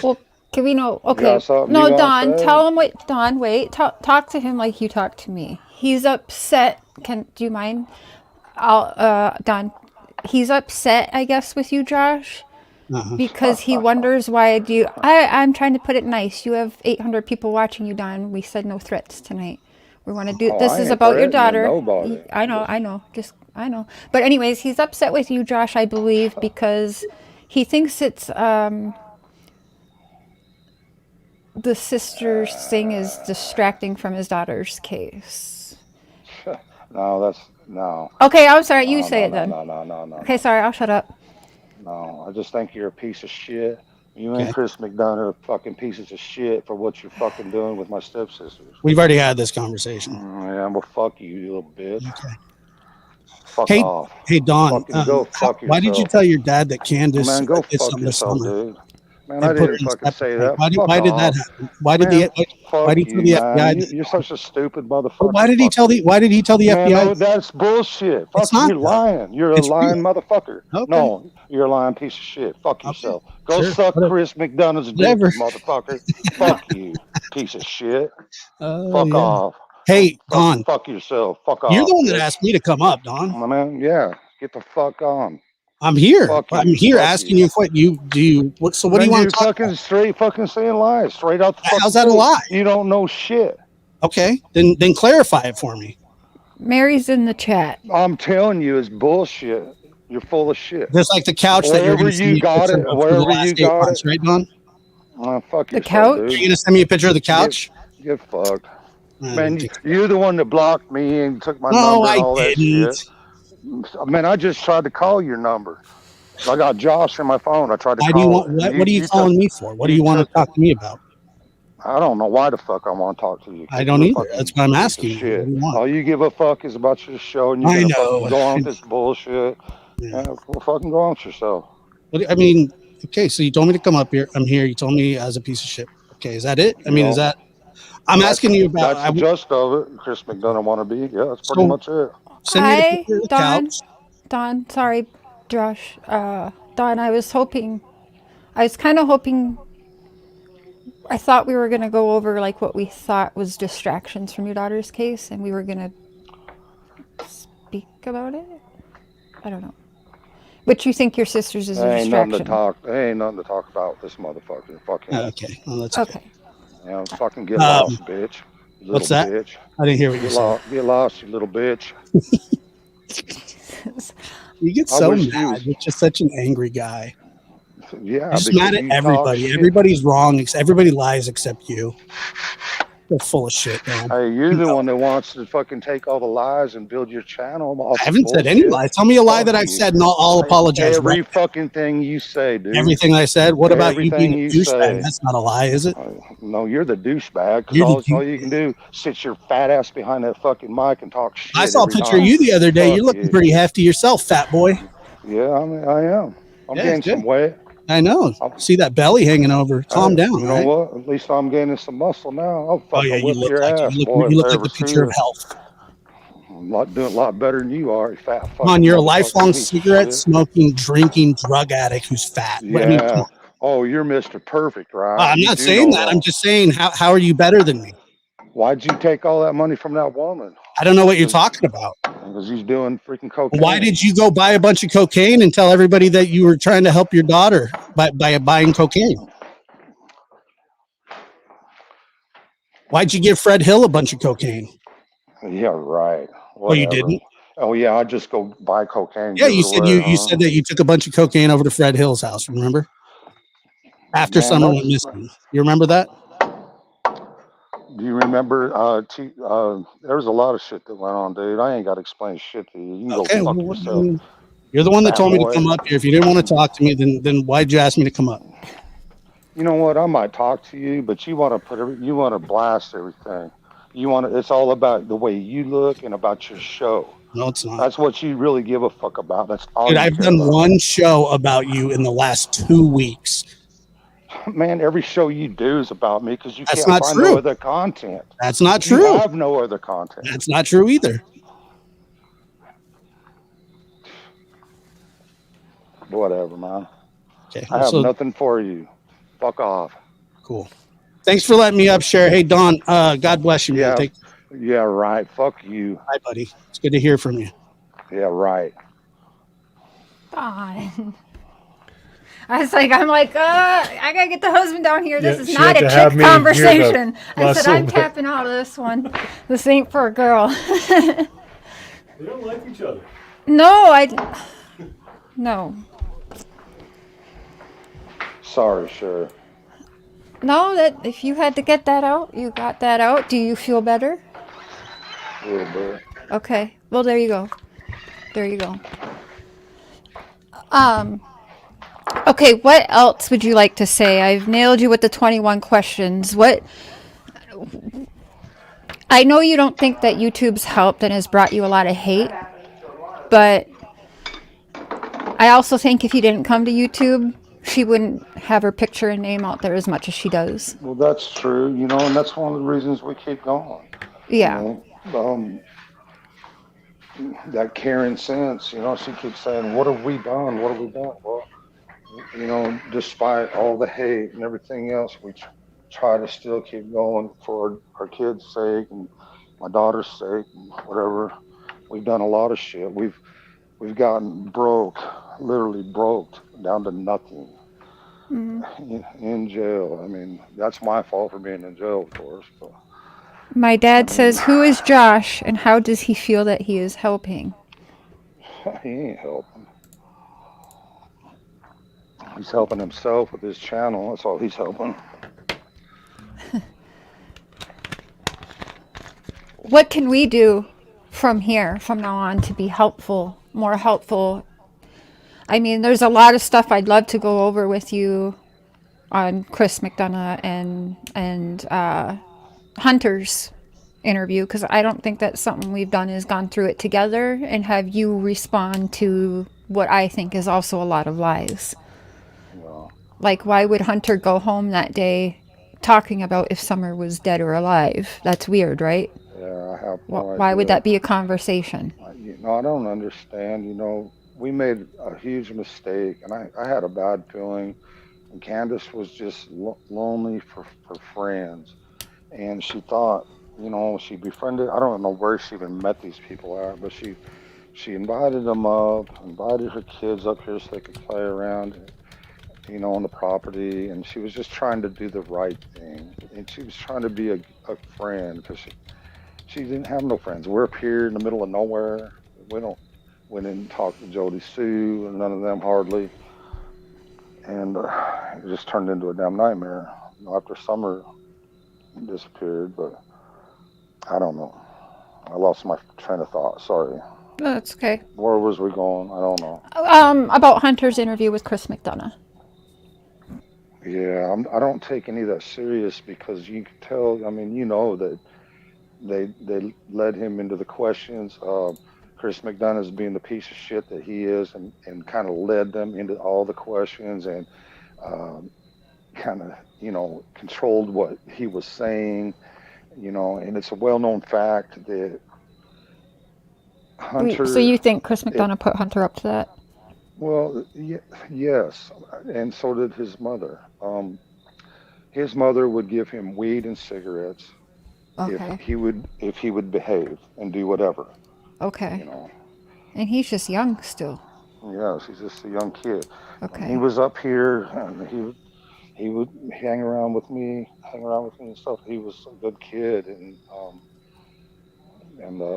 Well, can we know? You got Okay. something you No, want to Don, say? tell him what. Don, wait. Talk to him like you talk to me. He's upset. Do you mind? Don, he's upset, I guess, with you, Josh, because he wonders why do you. I'm trying to put it nice. You have 800 people watching you, Don. We said no threats tonight. We want to do. Oh, This I is ain't about your threatening daughter. nobody. I I'm know. just. I know. Just I know. But anyways, he's upset with you, Josh. I believe because he thinks it's the sister's thing is distracting from his daughter's case. No, that's no, Okay, I'm sorry. You no, say no, it no, then. no, no, no, no, Okay, no, sorry. I'll shut up. no. I just think you're a piece of shit. You and Okay. Chris McDonough are fucking pieces of shit for what you're fucking doing with my stepsisters. We've already had this conversation. Yeah, well, fuck you, you little bitch. Okay. Fuck Hey, off. hey, Don. Fucking go fuck Why did you yourself. tell your dad that Candace Man, go did fuck something this yourself, summer dude. Man, I and put her didn't in a fucking septic say tank? that. Fuck Why did that off. happen? Why did Man, why fuck did he tell you, the man. FBI that? You're such a stupid Well, motherfucker. Fuck you. why did he tell the Man, FBI no, that? that's bullshit. It's Fuck you. not You're that. lying. You're a It's real. lying motherfucker. Okay. No, you're a lying piece of shit. Fuck Okay. yourself. Go Sure. suck Chris McDonough's dick, Whatever. you motherfucker. Fuck you, piece of shit. Oh Fuck yeah. off. Hey, Don, Fuck yourself. Fuck you're the off, one that bitch. asked me to come up, Don. My man, yeah. Get the fuck on. I'm here. Fuck I'm you. here Fuck asking you. you what you do. So what do you Man, want you're to talk fucking about? straight fucking saying lies straight out the How's fucking that a face. lie? You don't know shit. Okay, then clarify it for me. Mary's in the chat. I'm telling you, it's bullshit. You're full of shit. Just like the couch that you're going Wherever to send you me a got picture it, of for the wherever you last 8 got it, months, right, Don? fuck The yourself, You're dude. going couch? to send me a picture of the Get couch? get fucked. I Man, don't think so. you're the one that blocked me and took my No, number and I all that didn't. shit. Man, I just tried to call your number. I got Josh in my phone. I tried to Why do you call want? it, and What are you calling me for? What do you you want to took it. talk to me about? I don't know why the fuck I want to talk to you I because don't you're a either. That's fucking why I'm piece of asking you. What shit. do you want? All you give a fuck is about your show, and you're I gonna fucking know. go on with this bullshit. Yeah. Yeah, well, fucking go on with yourself. I mean, okay. So you told me to come up here. I'm here. You told me as a piece of shit. Okay, is that it? I You mean, is know, that? I'm asking you about. That's the gist of it. Chris McDonough wannabe. Yeah, that's pretty much it. Send me the picture of the Don, couch. Don, sorry, Josh. Don, I was kind of hoping, I thought we were going to go over like what we thought was distractions from your daughter's case, and we were going to speak about it. I don't know. But you think your sister's is a There ain't nothing to distraction? talk. There ain't nothing to talk about with this motherfucker. Fuck him. Okay, well, that's good. Okay. Yeah, fucking get lost, bitch. You What's little that? bitch. I didn't hear what you Get said. lost, get lost, you little bitch. You get I so wish you mad. was- You're just such an angry guy. Yeah, You're just because mad at you talk everybody. shit. Everybody's wrong. Everybody lies except you. They're full of shit, man. Hey, you're the one that wants to fucking take all the lies and build your channel off I haven't said any bullshit. lies. Tell me a lie Fuck that I've you. said, and I'll apologize. Every Right? fucking thing you say, dude. Everything I said. What about you Everything being a you douchebag? say. That's not a lie, is it? No, you're the douchebag. You're the Because all you can do sit your fat ass behind that fucking mic and talk shit. I saw a every picture of time. you the other day. Fuck You're looking you. pretty hefty yourself, fat boy. Yeah, I mean, I am. I'm Yeah, gaining good. some weight. I know. See that belly hanging over. Calm down. You know right? what? At least I'm gaining some muscle now. I'll Oh fucking yeah, you whip look your like ass, you boy. look if I like ever the see picture of you. health. I'm doing a lot better than you are, you fat fucking. Come on, you're a motherfucker lifelong piece of cigarette shit. smoking, drinking drug addict who's fat. Yeah. I mean, come on. Oh, you're Mr. Perfect, right? I'm You not do saying know that. I'm that. just saying how are you better than me? Why'd you take all that money from that woman? I don't know what you're talking about. Because he's doing freaking cocaine. Why did you go buy a bunch of cocaine and tell everybody that you were trying to help your daughter by buying cocaine? Why'd you give Fred Hill a bunch of cocaine? Yeah, right. Oh, you Whatever. didn't? Oh yeah, I just go buy cocaine. Yeah, give you it said away, you huh? said that you took a bunch of cocaine over to Fred Hill's house, remember? After Man, someone went missing. You remember that? Do you remember? There was a lot of shit that went on, dude. I ain't got to explain shit to you. You can Okay, go fuck well, yourself. you're the one that Fat told me to boy. come up here. If you didn't want to talk to me, then why'd you ask me to come up? You know what? I might talk to you, but you want to you want to blast everything. You want to. It's all about the way you look and about your show. No, it's not. That's what you really give a fuck about. That's all Dude, you I've care done about. one show about you in the last 2 weeks. Man, every show you do is about me because you That's can't not find true. no other content. That's not You true. have no other content. That's not true either. Whatever, man. Okay, I have so nothing for you. Fuck off. cool. Thanks for letting me up, share. Hey, Don, God bless you, man. Yeah, yeah, right. Fuck you. Hi, buddy. It's good to hear from you. Yeah, right. Fine. I'm like, I gotta get the husband down here. This Yeah, is she not had a to have chick me hear the conversation. I last said, I'm little bit. tapping out of this one. This ain't for a girl. They don't like each other. No. Sorry, sure. No, that if you had to get that out, you got that out. Do you feel better? A little bit. Okay. Well, there you go. There you go. Okay, what else would you like to say? I've nailed you with the 21 questions. I know you don't think that YouTube's helped and has brought you a lot of hate, but I also think if you didn't come to YouTube, she wouldn't have her picture and name out there as much as she does. Well, that's true, and that's one of the reasons we keep going. Yeah. That Karen sense, she keeps saying, what have we done? What have we done? Well, despite all the hate and everything else, we try to still keep going for our kids' sake and my daughter's sake and whatever. We've done a lot of shit. We've gotten broke, literally broke down to nothing. In jail. I mean, that's my fault for being in jail, of course. But My dad says, who is Josh and how does he feel that he is helping? he ain't helping. He's helping himself with his channel. That's all he's helping. What can we do from here, from now on, to be helpful, more helpful? I mean, there's a lot of stuff I'd love to go over with you on Chris McDonough and Hunter's interview, because I don't think that's something we've done is gone through it together and have you respond to what I think is also a lot of lies. Well, Like, why would Hunter go home that day talking about if Summer was dead or alive. That's weird, right? Yeah, I have no Why would idea. that be a conversation? I don't understand. We made a huge mistake, and I had a bad feeling. And Candace was just lonely for friends, and she thought, she befriended. I don't know where she even met these people at, but she invited them up, invited her kids up here so they could play around, on the property, and she was just trying to do the right thing, and she was trying to be a friend because she didn't have no friends. We're up here in the middle of nowhere. We didn't talk to Jody Sue and none of them hardly, and it just turned into a damn nightmare. After Summer disappeared, but I don't know. I lost my train of thought. Sorry. No, that's okay. Where was we going? I don't know. About Hunter's interview with Chris McDonough. Yeah, I don't take any of that serious because you can tell. I mean, that they led him into the questions. Chris McDonough is being the piece of shit that he is, and kind of led them into all the questions and um, kind of controlled what he was saying. And it's a well-known fact that So Hunter. you think Chris McDonough put Hunter up to that? Well, yes, and so did his mother. His mother would give him weed and cigarettes Okay. if he would behave and do whatever. You Okay. know, And he's just young still. yes, he's just a young kid. When he Okay. was up here, and he would hang around with me and stuff. He was a good kid, and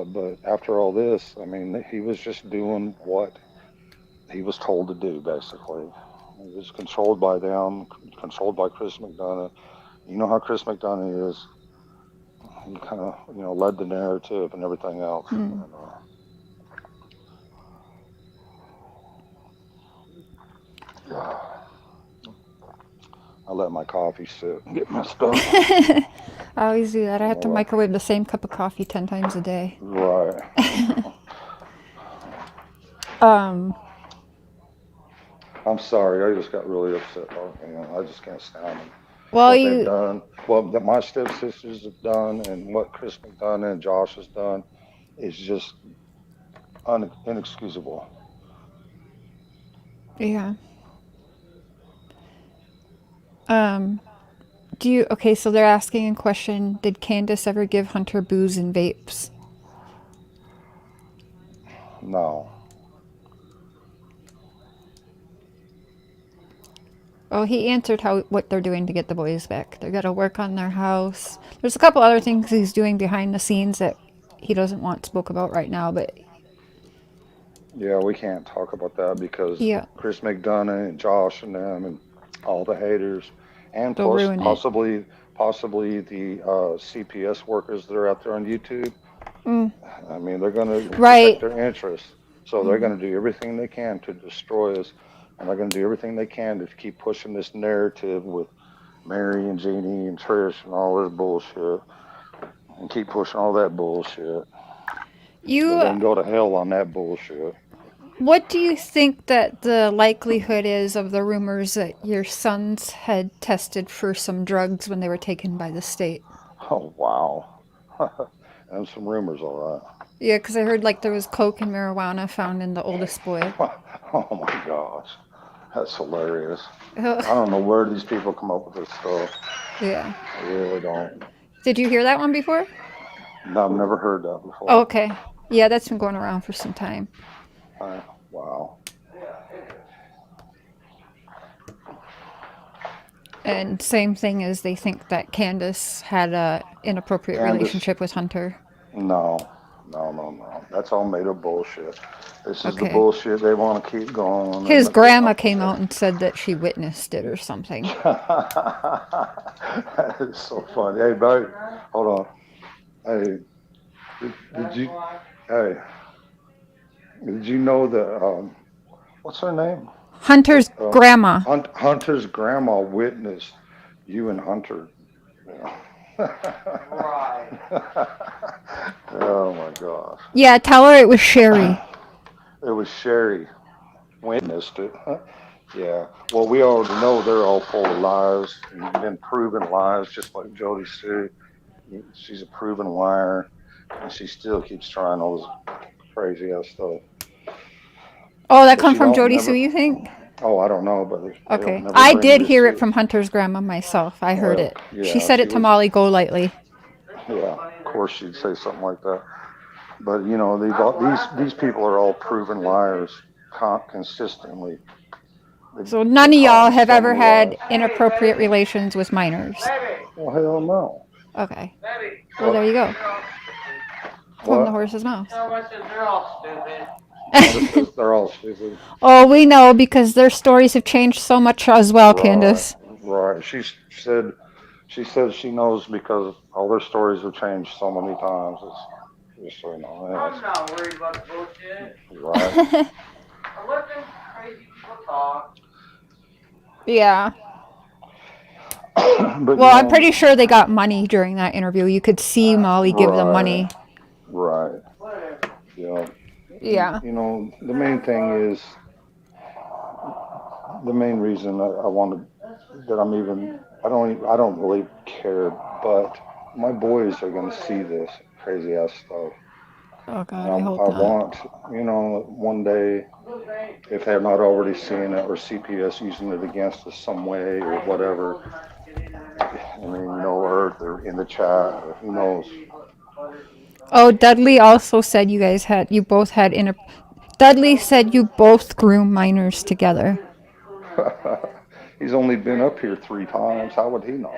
but after all this, I mean, he was just doing what he was told to do, basically. He was controlled by them, controlled by Chris McDonough. You know how Chris McDonough is. He kind of, led the narrative and everything else. Hmm. And, I let my coffee sit and get messed up. I always do that. I have to Well, microwave the same cup of coffee 10 times a day. right. Um, I'm sorry. I just got really upset. I just can't stand them. well, What they've you, done, what that my stepsisters have done, and what Chris McDonough and Josh has done is just inexcusable. yeah. Um, okay, so they're asking a question. Did Candace ever give Hunter booze and vapes? No. Well, he answered what they're doing to get the boys back. They're gonna work on their house. There's a couple other things he's doing behind the scenes that he doesn't want spoke about right now, but Yeah, we can't talk about that because yeah, Chris McDonough and Josh and them and all the haters, and they'll plus ruin it. possibly the CPS workers that are out there on YouTube. Mm, I mean, they're going to protect right. their interests, so they're going to do everything they can to destroy us, and they're going to do everything they can to keep pushing this narrative with Mary and Jeannie and Trish and all this bullshit, and keep pushing all that bullshit. So You, they can go to hell on that bullshit. what do you think that the likelihood is of the rumors that your sons had tested for some drugs when they were taken by the state? Oh wow. And some rumors, all Yeah, because I heard like there was coke and marijuana found in the oldest boy. right. Oh my gosh, that's hilarious. I don't know where these people come up with this stuff. Yeah. I really don't. Did you hear that one before? No, I've never heard that Oh, before. okay. Yeah, that's been going around for some time. Wow. And same thing as they think that Candace had a inappropriate Candace, relationship with Hunter. no, no. That's all made up bullshit. This is the Okay. bullshit they want to keep going. His grandma came out and said that she witnessed it or something. That is so funny. Hey, buddy, hold on. Hey, did you? Hey, did you know that? What's her name? Hunter's grandma. Hunter's grandma witnessed you and Hunter. Yeah. Right. Oh my gosh. Yeah, tell her it was Sherry. It was Sherry witnessed it. Yeah. Well, we already know they're all full of lies and been proven lies, just like Jody Sue. She's a proven liar, and she still keeps trying all this crazy ass stuff. Oh, that But come she from don't Jody Sue, never. you think? Oh, I don't know, but they don't Okay. never I bring did hear it receipts. from Hunter's grandma myself. I heard Well, it. She yeah, said she it to was. Molly Golightly. Yeah, of course she'd say something like that. But these people are all proven liars consistently. So They're none of y'all calling have so ever many had lies. inappropriate relations with minors. Well, hell no. Okay. Well, What? there you go. From the What? horse's mouth. Candace says they're all stupid. Oh, we know because their stories have changed so much as well, Right, Candace. right. She said she knows because all their stories have changed so many times. It's just so you know. I'm not worried about the bullshit. Right. I let them crazy people talk. Yeah. But Well, I'm pretty sure they got money during that interview. You could see Molly give them right, money. right. Whatever. Yeah. And, Yeah. the main thing is the main reason I wanted that I'm even I don't really care, but my boys are gonna see this crazy ass stuff. Oh And God, I hope I not. want, one day, if they're not already seeing it or CPS using it against us some way or whatever, I mean, or they're in the chat, or who knows. Oh, Dudley also said you both had Dudley said you both grew minors together. He's only been up here 3 times. How would he know?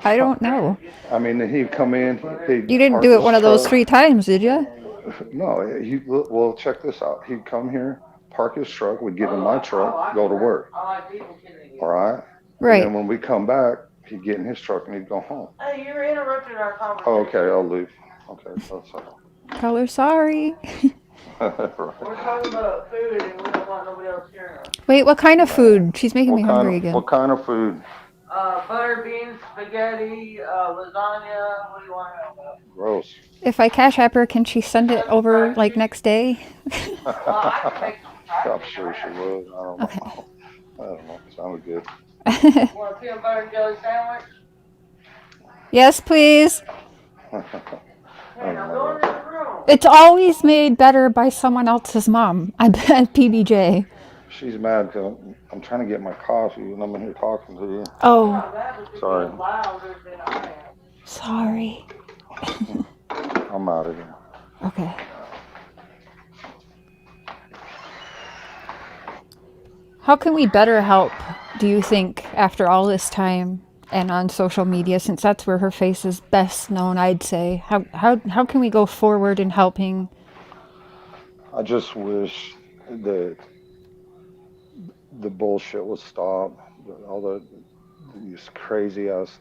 I don't know. I mean, he'd come in, You he'd didn't park do it his one of those truck. 3 times, did you? No, well, check this out. He'd come here, park his truck, we'd give him my truck, go to work. All right? And Right. then when we come back, he'd get in his truck and he'd go home. Hey, you're interrupting our conversation. Oh, okay, I'll leave. Okay, that's all. Tell her sorry. We're talking about food and we don't want nobody else hearing us. Wait, what kind of food? She's making me hungry again. What kind of food? Butter, beans, spaghetti, lasagna. What do you want to know? Gross. If I cash app her, can she send it over like next day? I can make some I'm sure she would. I don't know. Okay. I don't know. Sounded good. Want a peanut butter and jelly sandwich? Yes, please. Hey, now go in this room. It's always made better by someone else's mom. I bet PBJ. She's mad because I'm trying to get my coffee and I'm in here talking to you. Oh, Not bad, but you're Sorry. being louder than I am. sorry. I'm out of here. Okay. How can we better help, do you think, after all this time and on social media, since that's where her face is best known, I'd say? How can we go forward in helping? I just wish that the bullshit would stop. All these crazy ass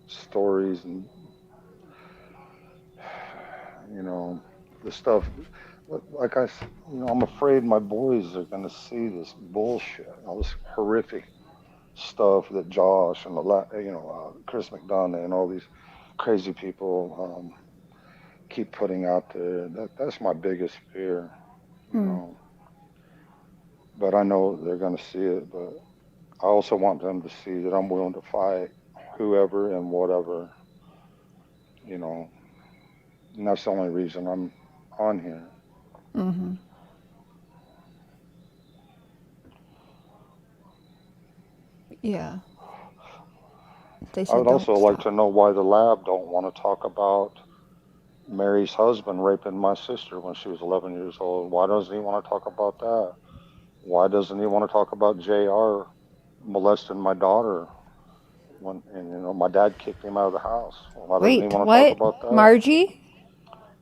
stories and the stuff. Like I'm afraid my boys are gonna see this bullshit, all this horrific stuff that Josh and Chris McDonough and all these crazy people keep putting out there. That's my biggest fear, you Hmm. know. But I know they're gonna see it. But I also want them to see that I'm willing to fight whoever and whatever, you know. And that's the only reason I'm on here. Mm-hmm. Yeah. They I said would don't also like stop. to know why the lab don't want to talk about Mary's husband raping my sister when she was 11 years old. Why doesn't he want to talk about that? Why doesn't he want to talk about JR molesting my daughter and my dad kicked him out of the house? Why doesn't he Wait, want to talk what? about that? Margie?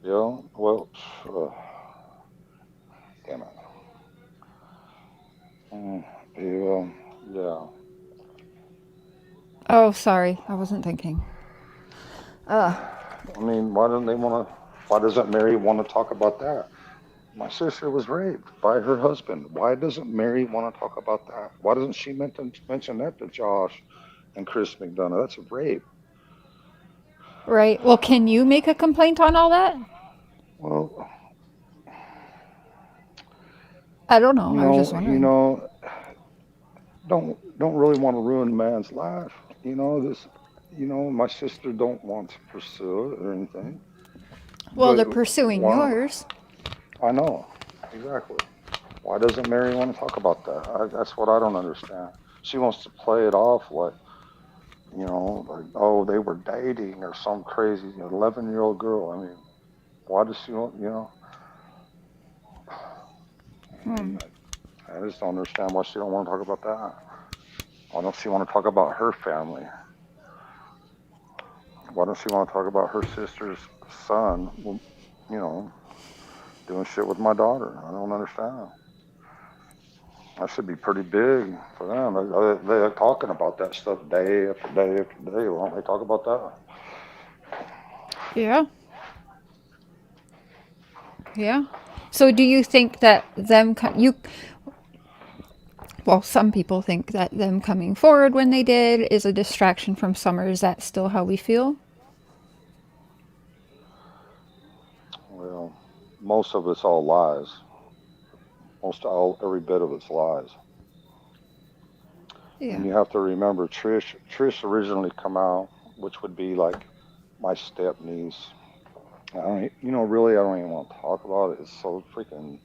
Yeah, well, uh, damn it. Mm, yeah. Oh, sorry. I wasn't thinking. Uh, I mean, why don't they want to? Why doesn't Mary want to talk about that? My sister was raped by her husband. Why doesn't Mary want to talk about that? Why doesn't she mention that to Josh and Chris McDonough? That's rape. right. Well, can you make a complaint on all that? Well, I don't know. I was just you wondering. know, don't really want to ruin a man's life. You know this. You know, my sister don't want to pursue it or anything. Well, But they're pursuing why? yours. I know exactly. Why doesn't Mary want to talk about that? That's what I don't understand. She wants to play it off like, like, oh, they were dating or some crazy 11-year-old girl. I mean, why does she want? Hmm. I just don't understand why she don't want to talk about that. Why don't she want to talk about her family? Why don't she want to talk about her sister's son? You know, doing shit with my daughter. I don't understand. That should be pretty big for them. They're talking about that stuff day after day after day. Why don't they talk about that? Yeah. Yeah. So do you think that well, some people think that them coming forward when they did is a distraction from Summer. Is that still how we feel? Well, most of it's all lies. Every bit of it's lies. Yeah. And you have to remember, Trish originally come out, which would be like my step niece. Really, I don't even want to talk about it. It's so freaking,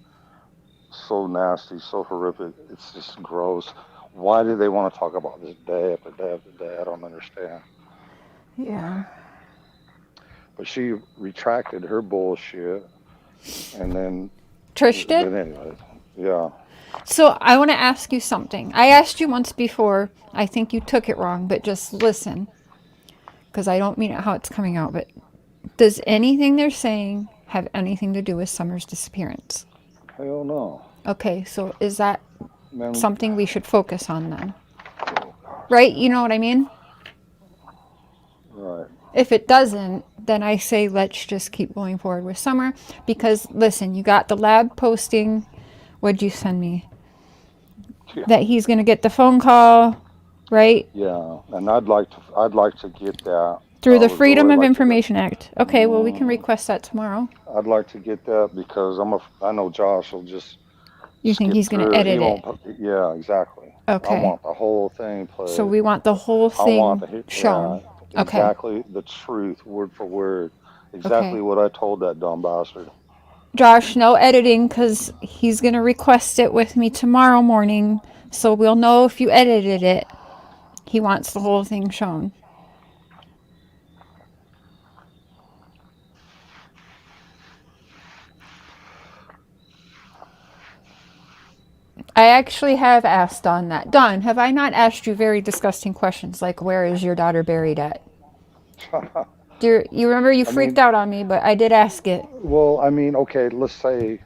so nasty, so horrific. It's just gross. Why do they want to talk about this day after day after day? I don't understand. Yeah. But she retracted her bullshit, and then, Trish did? but anyways, yeah. So I want to ask you something. I asked you once before. I think you took it wrong, but just listen, because I don't mean it how it's coming out. But does anything they're saying have anything to do with Summer's disappearance? Hell no, Okay, so is that man. something we should focus on then? Oh God, Right? You man. know what I mean? Right. If it doesn't, then I say let's just keep going forward with Summer. Because listen, you got the lab posting. What'd you send me? Yeah. That he's going to get the phone call, right? Yeah, and I'd like to get that. Through I the would really Freedom of like to get. Information Act. Okay, well, we can hmm request that tomorrow. I'd like to get that because I know Josh will just You think skip he's going to through it. He edit it? won't. Yeah, exactly. I Okay. want the whole thing So played. we want the whole I want thing to hear. Yeah, shown. Okay. exactly the truth, word for word. Exactly Okay. what I told that dumb bastard. Josh, no editing because he's going to request it with me tomorrow morning. So we'll know if you edited it. He wants the whole thing shown. I actually have asked Don that. Don, have I not asked you very disgusting questions like where is your daughter buried at? You remember you I freaked mean, out on me, but I did ask it. well, I mean, okay. Let's say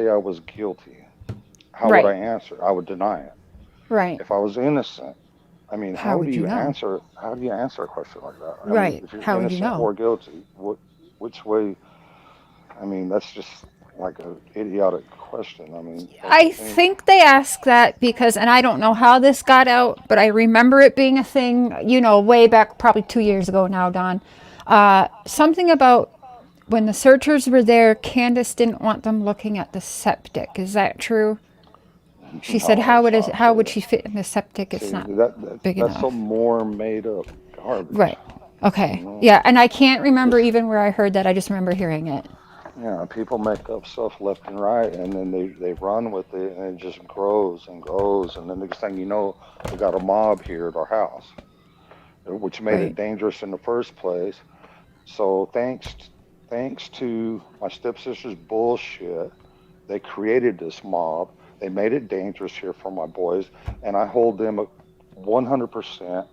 I was guilty. How would I Right. answer? I would deny it. Right. If I was innocent, I mean, How would you know? how do you answer a question like that? I mean, Right. if you're How would you innocent know? or guilty, which way? I mean, that's just like a idiotic question. I mean, don't you I think? think they asked that because, and I don't know how this got out, but I remember it being a thing, way back probably 2 years ago now, Don. Something about when the searchers were there, Candace didn't want them looking at the septic. Is that true? She said, No, it's not how would true. she fit in the septic? It's See, not big that's some enough. more made up garbage. Right. Okay. You know, Yeah. And I can't remember just even where I heard that. I just remember hearing it. yeah, people make up stuff left and right, and then they run with it, and it just grows and grows, and then next thing you know, we got a mob here at our house, which made it Right. dangerous in the first place. So thanks to my stepsister's bullshit, they created this mob. They made it dangerous here for my boys, and I hold them 100%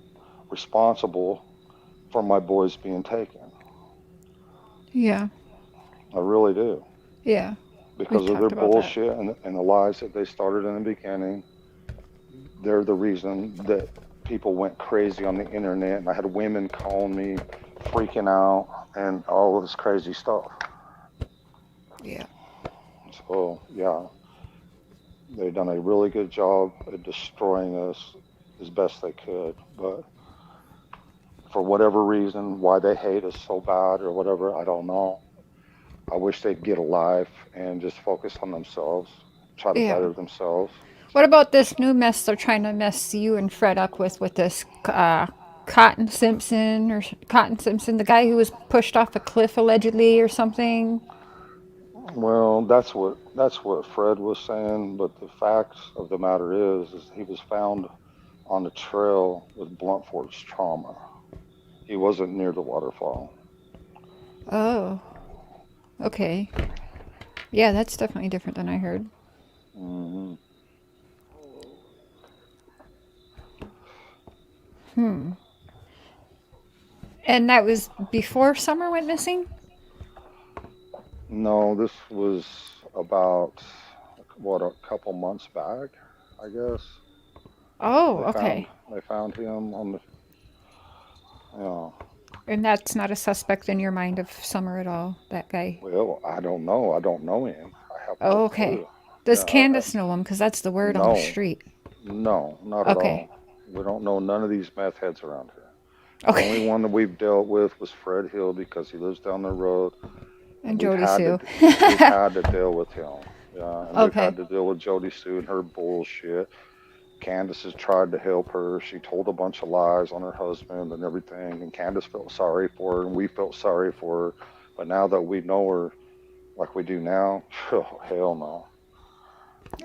responsible for my boys being taken. Yeah. I really do. Yeah. We've Because of their talked about that. bullshit and the lies that they started in the beginning. They're the reason that people went crazy on the internet, and I had women calling me, freaking out, and all of this crazy stuff. Yeah. So, yeah, they've done a really good job at destroying us as best they could. But for whatever reason, why they hate us so bad or whatever, I don't know. I wish they'd get a life and just focus on themselves, try to Yeah. better themselves, What about this new mess they're trying to mess you and Fred up with this Cotton Simpson, the guy who was pushed off a cliff allegedly or something? Well, that's what Fred was saying, but the facts of the matter is he was found on the trail with blunt force trauma. He wasn't near the waterfall. Oh, okay. Yeah, that's definitely different than I heard. Hmm. And that was before Summer went missing? No, this was about what, a couple months back, I guess. Oh, They found okay. they found him on the, you know, And that's not a suspect in your mind of Summer at all, that guy? well, I don't know. I don't know him. I have no Oh, okay. clue. Does Yeah, Candace know him? Because that's the word on the no, street. no, not at Okay. all. We don't know none of these meth heads around here. The only Okay. one that we've dealt with was Fred Hill because he lives down the road, and And Jody Sue. we've had to deal with him. Yeah, and we've Okay. had to deal with Jody Sue and her bullshit. Candace has tried to help her. She told a bunch of lies on her husband and everything, and Candace felt sorry for her, and we felt sorry for her. But now that we know her like we do now, oh, hell no.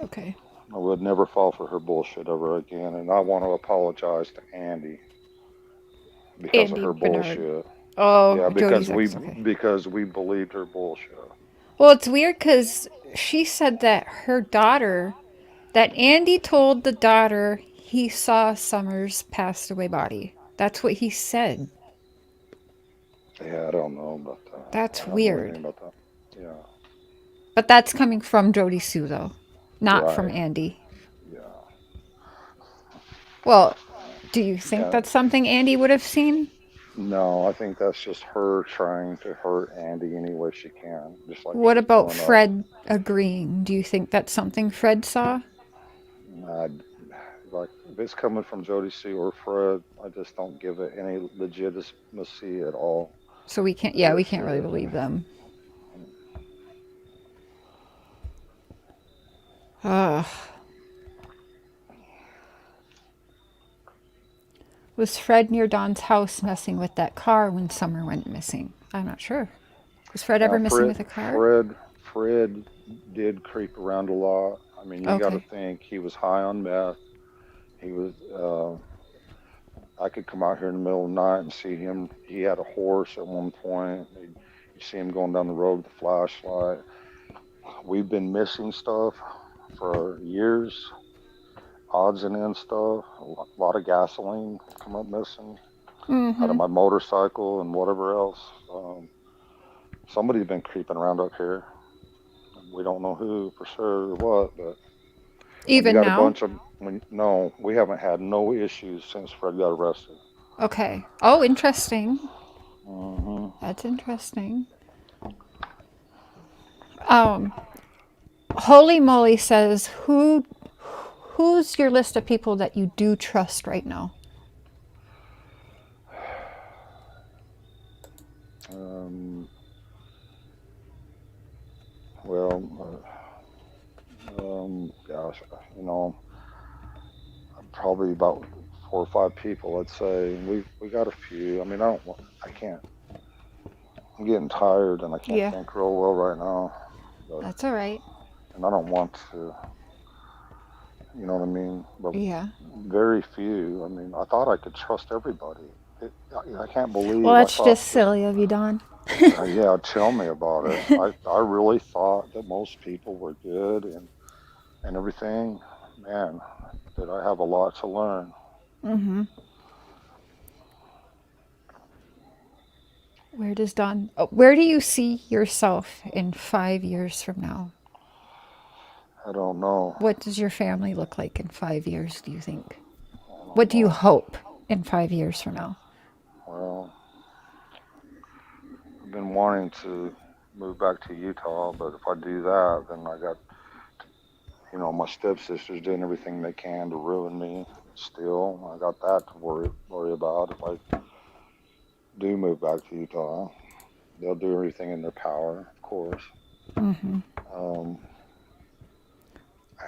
Okay. I would never fall for her bullshit ever again. And I want to apologize to Andy because of Andy her Bernard. bullshit. Oh, Yeah, Jody's ex. Okay. because we believed her bullshit. Well, it's weird because she said that her daughter, that Andy told the daughter he saw Summer's passed away body. That's what he said. Yeah, I don't know about that. That's I don't know anything weird. about that. Yeah, But that's coming from Jody Sue, though, not from right. Andy. Yeah, Well, do you think yeah. that's something Andy would have seen? No, I think that's just her trying to hurt Andy any way she can, just like What she's about doing us. Fred agreeing? Do you think that's something Fred saw? I, like if it's coming from Jody C or Fred, I just don't give it any legitimacy at all. So we can't, yeah, we If can't really believe them. Ugh. Was Fred near Don's house messing with that car when Summer went missing? I'm not sure. Was Fred ever missing with a car? Fred did creep around a lot. I mean, you got to Okay. think he was high on meth. He was. I could come out here in the middle of the night and see him. He had a horse at one point. You see him going down the road with a flashlight. We've been missing stuff for years, odds and ends stuff. A lot of gasoline come up missing out of Mm-hmm. my motorcycle and whatever else. Somebody's been creeping around up here. We don't know who for sure or what, but when you Even got a now? bunch of when no, we haven't had no issues since Fred got arrested. Okay. Oh, interesting. Hmm. That's interesting. Um, Holy Moly says, who's your list of people that you do trust right now? Um, well, gosh, you know, probably about 4 or 5 people. I'd say we got a few. I mean, I can't. I'm getting tired and I can't Yeah, think real well right now. But that's all right. and I don't want to. You know what I mean? But Yeah. very few. I mean, I thought I could trust everybody. I can't Well, believe I that's thought just this. silly of you, Don. Yeah, tell me about it. I really thought that most people were good and everything. Man, did I have a lot to learn. Mm-hmm. Where does Don? Oh, where do you see yourself in 5 years from now? I don't know. What does your family look like in 5 years? Do you think? I What don't do you know. hope in 5 years from now? Well, I've been wanting to move back to Utah, but if I do that, then I got, my stepsisters doing everything they can to ruin me. Still, I got that to worry about. If I do move back to Utah, they'll do everything in their power, of course. Mm-hmm. Um,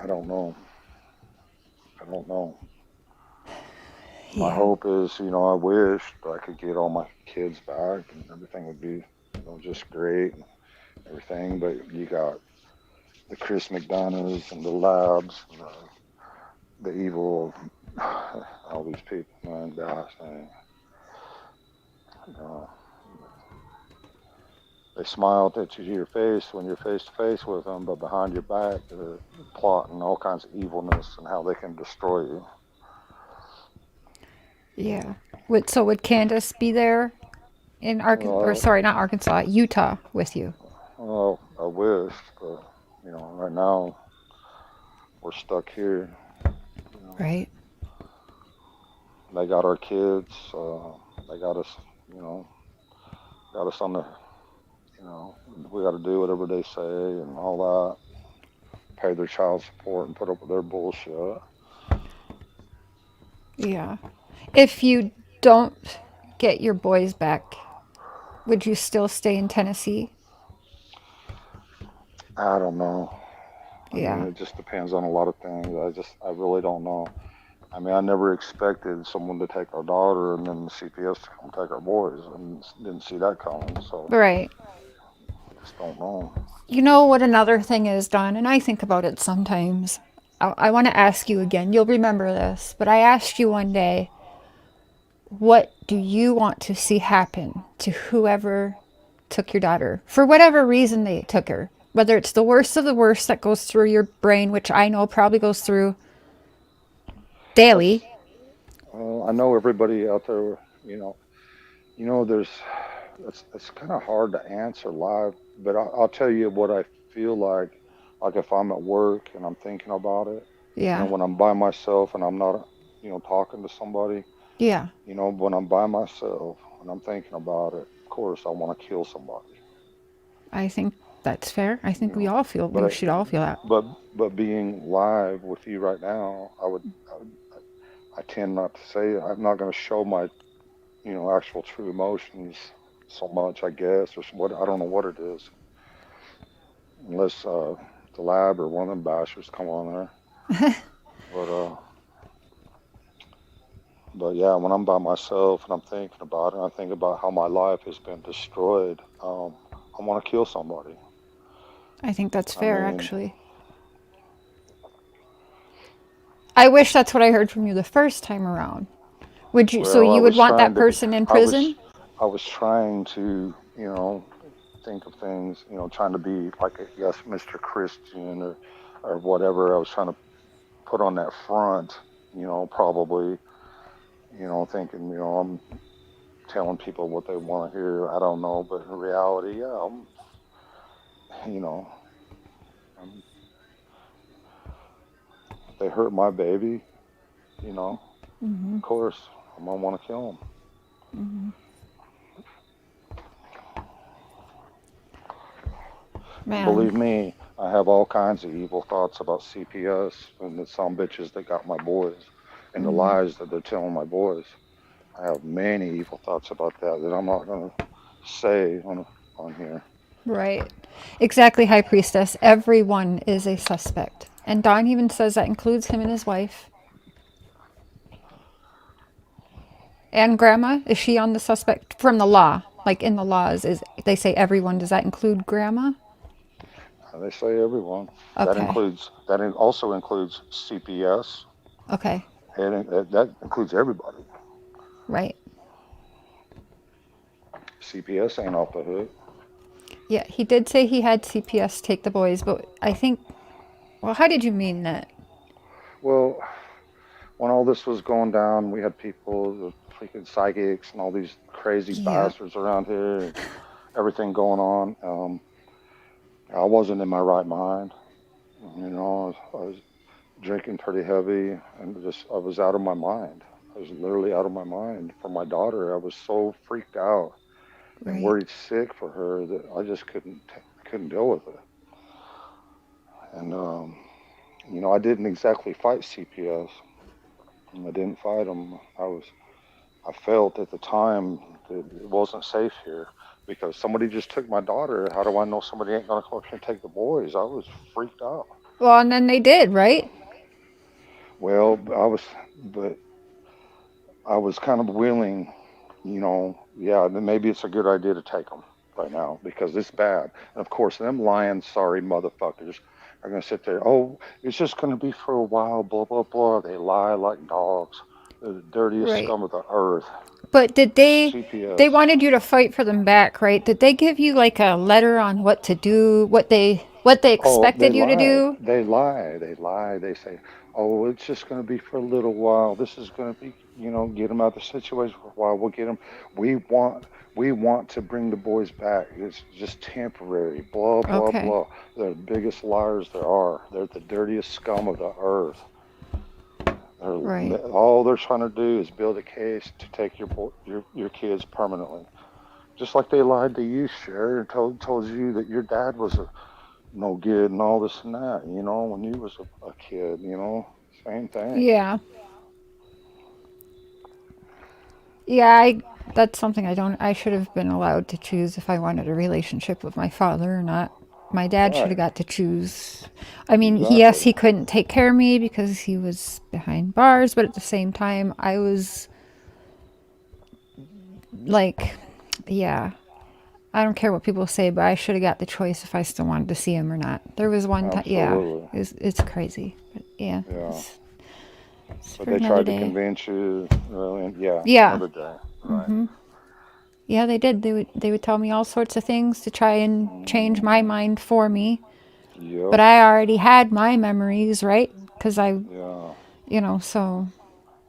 I don't know. don't know. My Yeah. hope is, I wish that I could get all my kids back and everything would be, just great and everything. But you got the Chris McDonoughs and the Labs, and the evil, all these people, man, gosh, man. Uh, they smile at you to your face when you're face to face with them, but behind your back, they're plotting all kinds of evilness and how they can destroy you. Yeah. Would Candace be there in Arkansas, or Well, sorry, not Arkansas, Utah with you? well, I wish, but right now we're stuck here. You know, Right. they got our kids. They got us. You know, got us on the. We got to do whatever they say and all that. Pay their child support and put up with their bullshit. Yeah. If you don't get your boys back, would you still stay in Tennessee? I don't know. I mean, Yeah. it just depends on a lot of things. I really don't know. I mean, I never expected someone to take our daughter and then the CPS to come take our boys, and didn't see that coming. So Right. I just don't know. You know what another thing is, Don, and I think about it sometimes. I want to ask you again. You'll remember this, but I asked you one day, what do you want to see happen to whoever took your daughter? For whatever reason they took her. Whether it's the worst of the worst that goes through your brain, which I know probably goes through daily. That's I know everybody out there. There's it's kind of hard to answer live, but I'll tell you what I feel like. Like if I'm at work and I'm thinking about it, Yeah. when I'm by myself and I'm not, talking to somebody, Yeah. when I'm by myself and I'm thinking about it, of course I want to kill somebody. I think that's fair. I You think know, but we should all feel that. but but being live with you right now, I tend not to say it. I'm not going to show my actual true emotions so much, I guess, or what I don't know what it is, unless the lab or one of them bashers come on there. But yeah, when I'm by myself and I'm thinking about it, and I think about how my life has been destroyed. I want to kill somebody. I think that's I fair, mean, actually. I wish that's what I heard from you the first time around. Would you? So well, you would want that person in I was, prison? I was trying to, think of things, trying to be like, yes, Mr. Christian or whatever. I was trying to put on that front, probably, thinking, I'm telling people what they want to hear. I don't know, but in reality, yeah, you know, I'm, if they hurt my baby, of course, I'm gonna want to kill them. And Man. believe me, I have all kinds of evil thoughts about CPS and the some bitches that got my boys and the lies that they're telling my boys. I have many evil thoughts about that I'm not gonna say on here. Right. Exactly, High Priestess. Everyone is a suspect. And Don even says that includes him and his wife. And Grandma, is she on the suspect from the law? Like in the laws, is they say everyone. Does that include Grandma? They say everyone. Okay. Also includes CPS, Okay. and that includes everybody. Right. CPS ain't off the hook. Yeah, he did say he had CPS take the boys, but I think, well, how did you mean that? Well, when all this was going down, we had people, the freaking psychics, and all these crazy Yeah. bastards around here, and everything going on. I wasn't in my right mind. I was drinking pretty heavy, and just I was out of my mind. I was literally out of my mind for my daughter. I was so freaked out and Right. worried sick for her that I just couldn't deal with it. And I didn't exactly fight CPS. I didn't fight them. I felt at the time that it wasn't safe here because somebody just took my daughter. How do I know somebody ain't gonna come up here and take the boys? I was freaked out. Well, and then they did, right? Well, but I was kind of willing, yeah, then maybe it's a good idea to take them right now because it's bad. And of course, them lying, sorry motherfuckers are going to sit there. Oh, it's just going to be for a while, blah, blah, blah. They lie like dogs. They're the dirtiest Right. scum of the earth. But did they CPS. wanted you to fight for them back, right? Did they give you like a letter on what to do, what they Oh, they expected you to lie. do? They lie. They lie. They say, "Oh, it's just going to be for a little while. This is going to be, get them out of the situation for a while. We'll get them. We want, we want to bring the boys back. It's just temporary. Blah blah Okay. blah. They're the biggest liars there are. They're the dirtiest scum of the earth. Right. All they're trying to do is build a case to take your kids permanently. Just like they lied to you, Sherry, and told you that your dad was no good and all this and that, when you was a kid, same thing. Yeah. Yeah, that's something I should have been allowed to choose if I wanted a relationship with my father or not. My dad should have Right, got to choose. I mean, yes, exactly. he couldn't take care of me because he was behind bars, but at the same time, I was like, yeah, I don't care what people say, but I should have got the choice if I still wanted to see him or not. There was one time, yeah, Absolutely. it's crazy. But yeah, Yeah. it's But for they another tried to day. convince you, really, yeah, Yeah. another day. Right. Yeah, they did. They would tell me all sorts of things to try and change my Hmm. mind for me. But Yep. I already had my memories, right? Because Yeah. so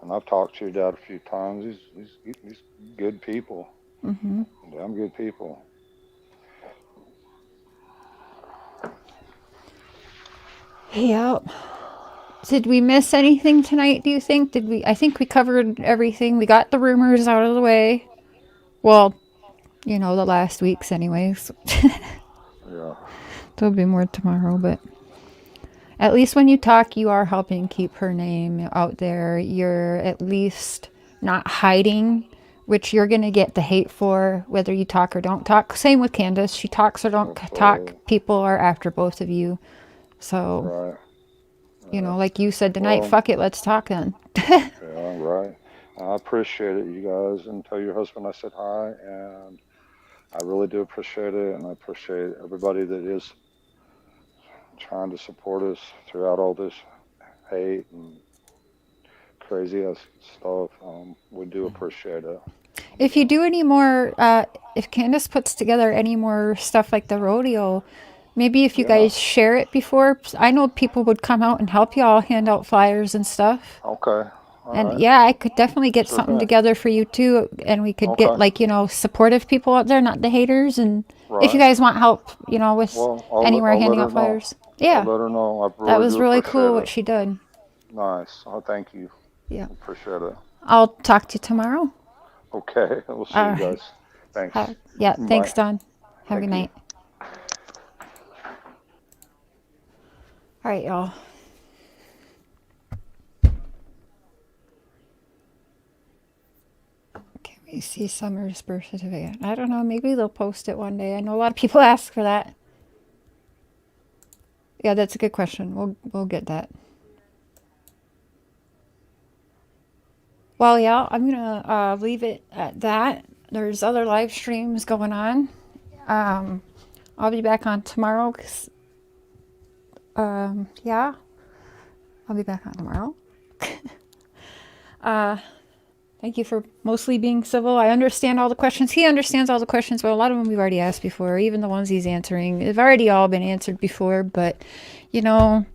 And I've talked to your dad a few times. He's good people. Damn good people. yeah. Did we miss anything tonight, do you think? Did we? I think we covered everything. We got the rumors out of the way. Well, the last week's anyways. Yeah. There'll be more tomorrow, but at least when you talk, you are helping keep her name out there. You're at least not hiding, which you're going to get the hate for whether you talk or don't talk. Same with Candace. She talks or don't talk. Absolutely. People are after both of you. So, Right. Right. like you said tonight, Well, fuck it, let's talk then. yeah, right. I appreciate it, you guys, and tell your husband I said hi, and I really do appreciate it, and I appreciate everybody that is trying to support us throughout all this hate and crazy ass stuff. We do appreciate it. If you So, do any more, if Candace puts together any more stuff like the rodeo, maybe if you yeah. guys share it before, I know people would come out and help y'all hand out flyers and stuff. Okay. All And right. yeah, I could definitely get Sure something thing. together for you too. And we could get Okay. like, supportive people out there, not the haters. And if you Right. guys want help, with Well, anywhere I'll let handing her out know. flyers. I'll Yeah, let her know. I that really was do really appreciate cool it. what she did. Nice. Oh, thank you. Yeah. Appreciate it. I'll talk to you tomorrow. Okay. We'll see you All right. guys. Thanks. Yeah. Thanks, Bye. Don. Have a good Thank you. night. All right, y'all. Can we see Summer's birth certificate? I don't know. Maybe they'll post it one day. I know a lot of people ask for that. Yeah, that's a good question. We'll get that. Well, yeah, I'm gonna leave it at that. There's other live streams going on. Um, I'll be back on tomorrow. Yeah, I'll be back on tomorrow. Thank you for mostly being civil. I understand all the questions. He understands all the questions, but a lot of them we've already asked before. Even the ones he's answering, they've already all been answered before. But, you know,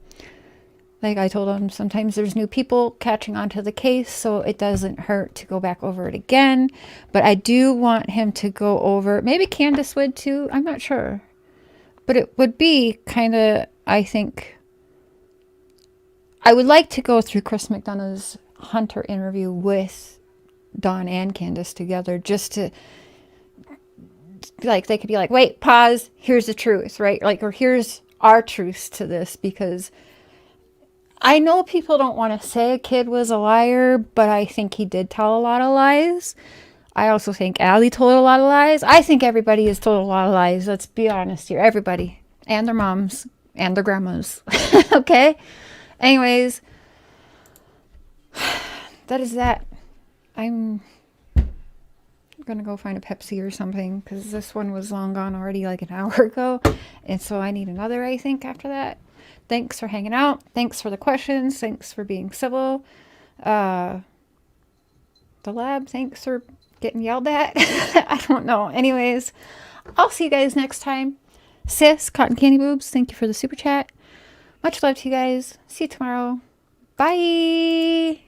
like I told him, sometimes there's new people catching on to the case, so it doesn't hurt to go back over it again. But I do want him to go over, maybe Candace would too, I'm not sure. But it would be kind of, I think, I would like to go through Chris McDonough's Hunter interview with Dawn and Candace together, just to, like, they could be like, wait, pause, here's the truth, right? Like, or here's our truth to this, because I know people don't want to say a kid was a liar, but I think he did tell a lot of lies. I also think Allie told a lot of lies. I think everybody has told a lot of lies. Let's be honest here. Everybody. And their moms. And their grandmas. Okay? Anyways, that is that. I'm gonna go find a Pepsi or something because this one was long gone already, like an hour ago, and so I need another, I think, after that. Thanks for hanging out. Thanks for the questions. Thanks for being civil. The lab, thanks for getting yelled at. I don't know. Anyways, I'll see you guys next time. Sis, Cotton Candy Boobs, thank you for the super chat. Much love to you guys. See you tomorrow. Bye.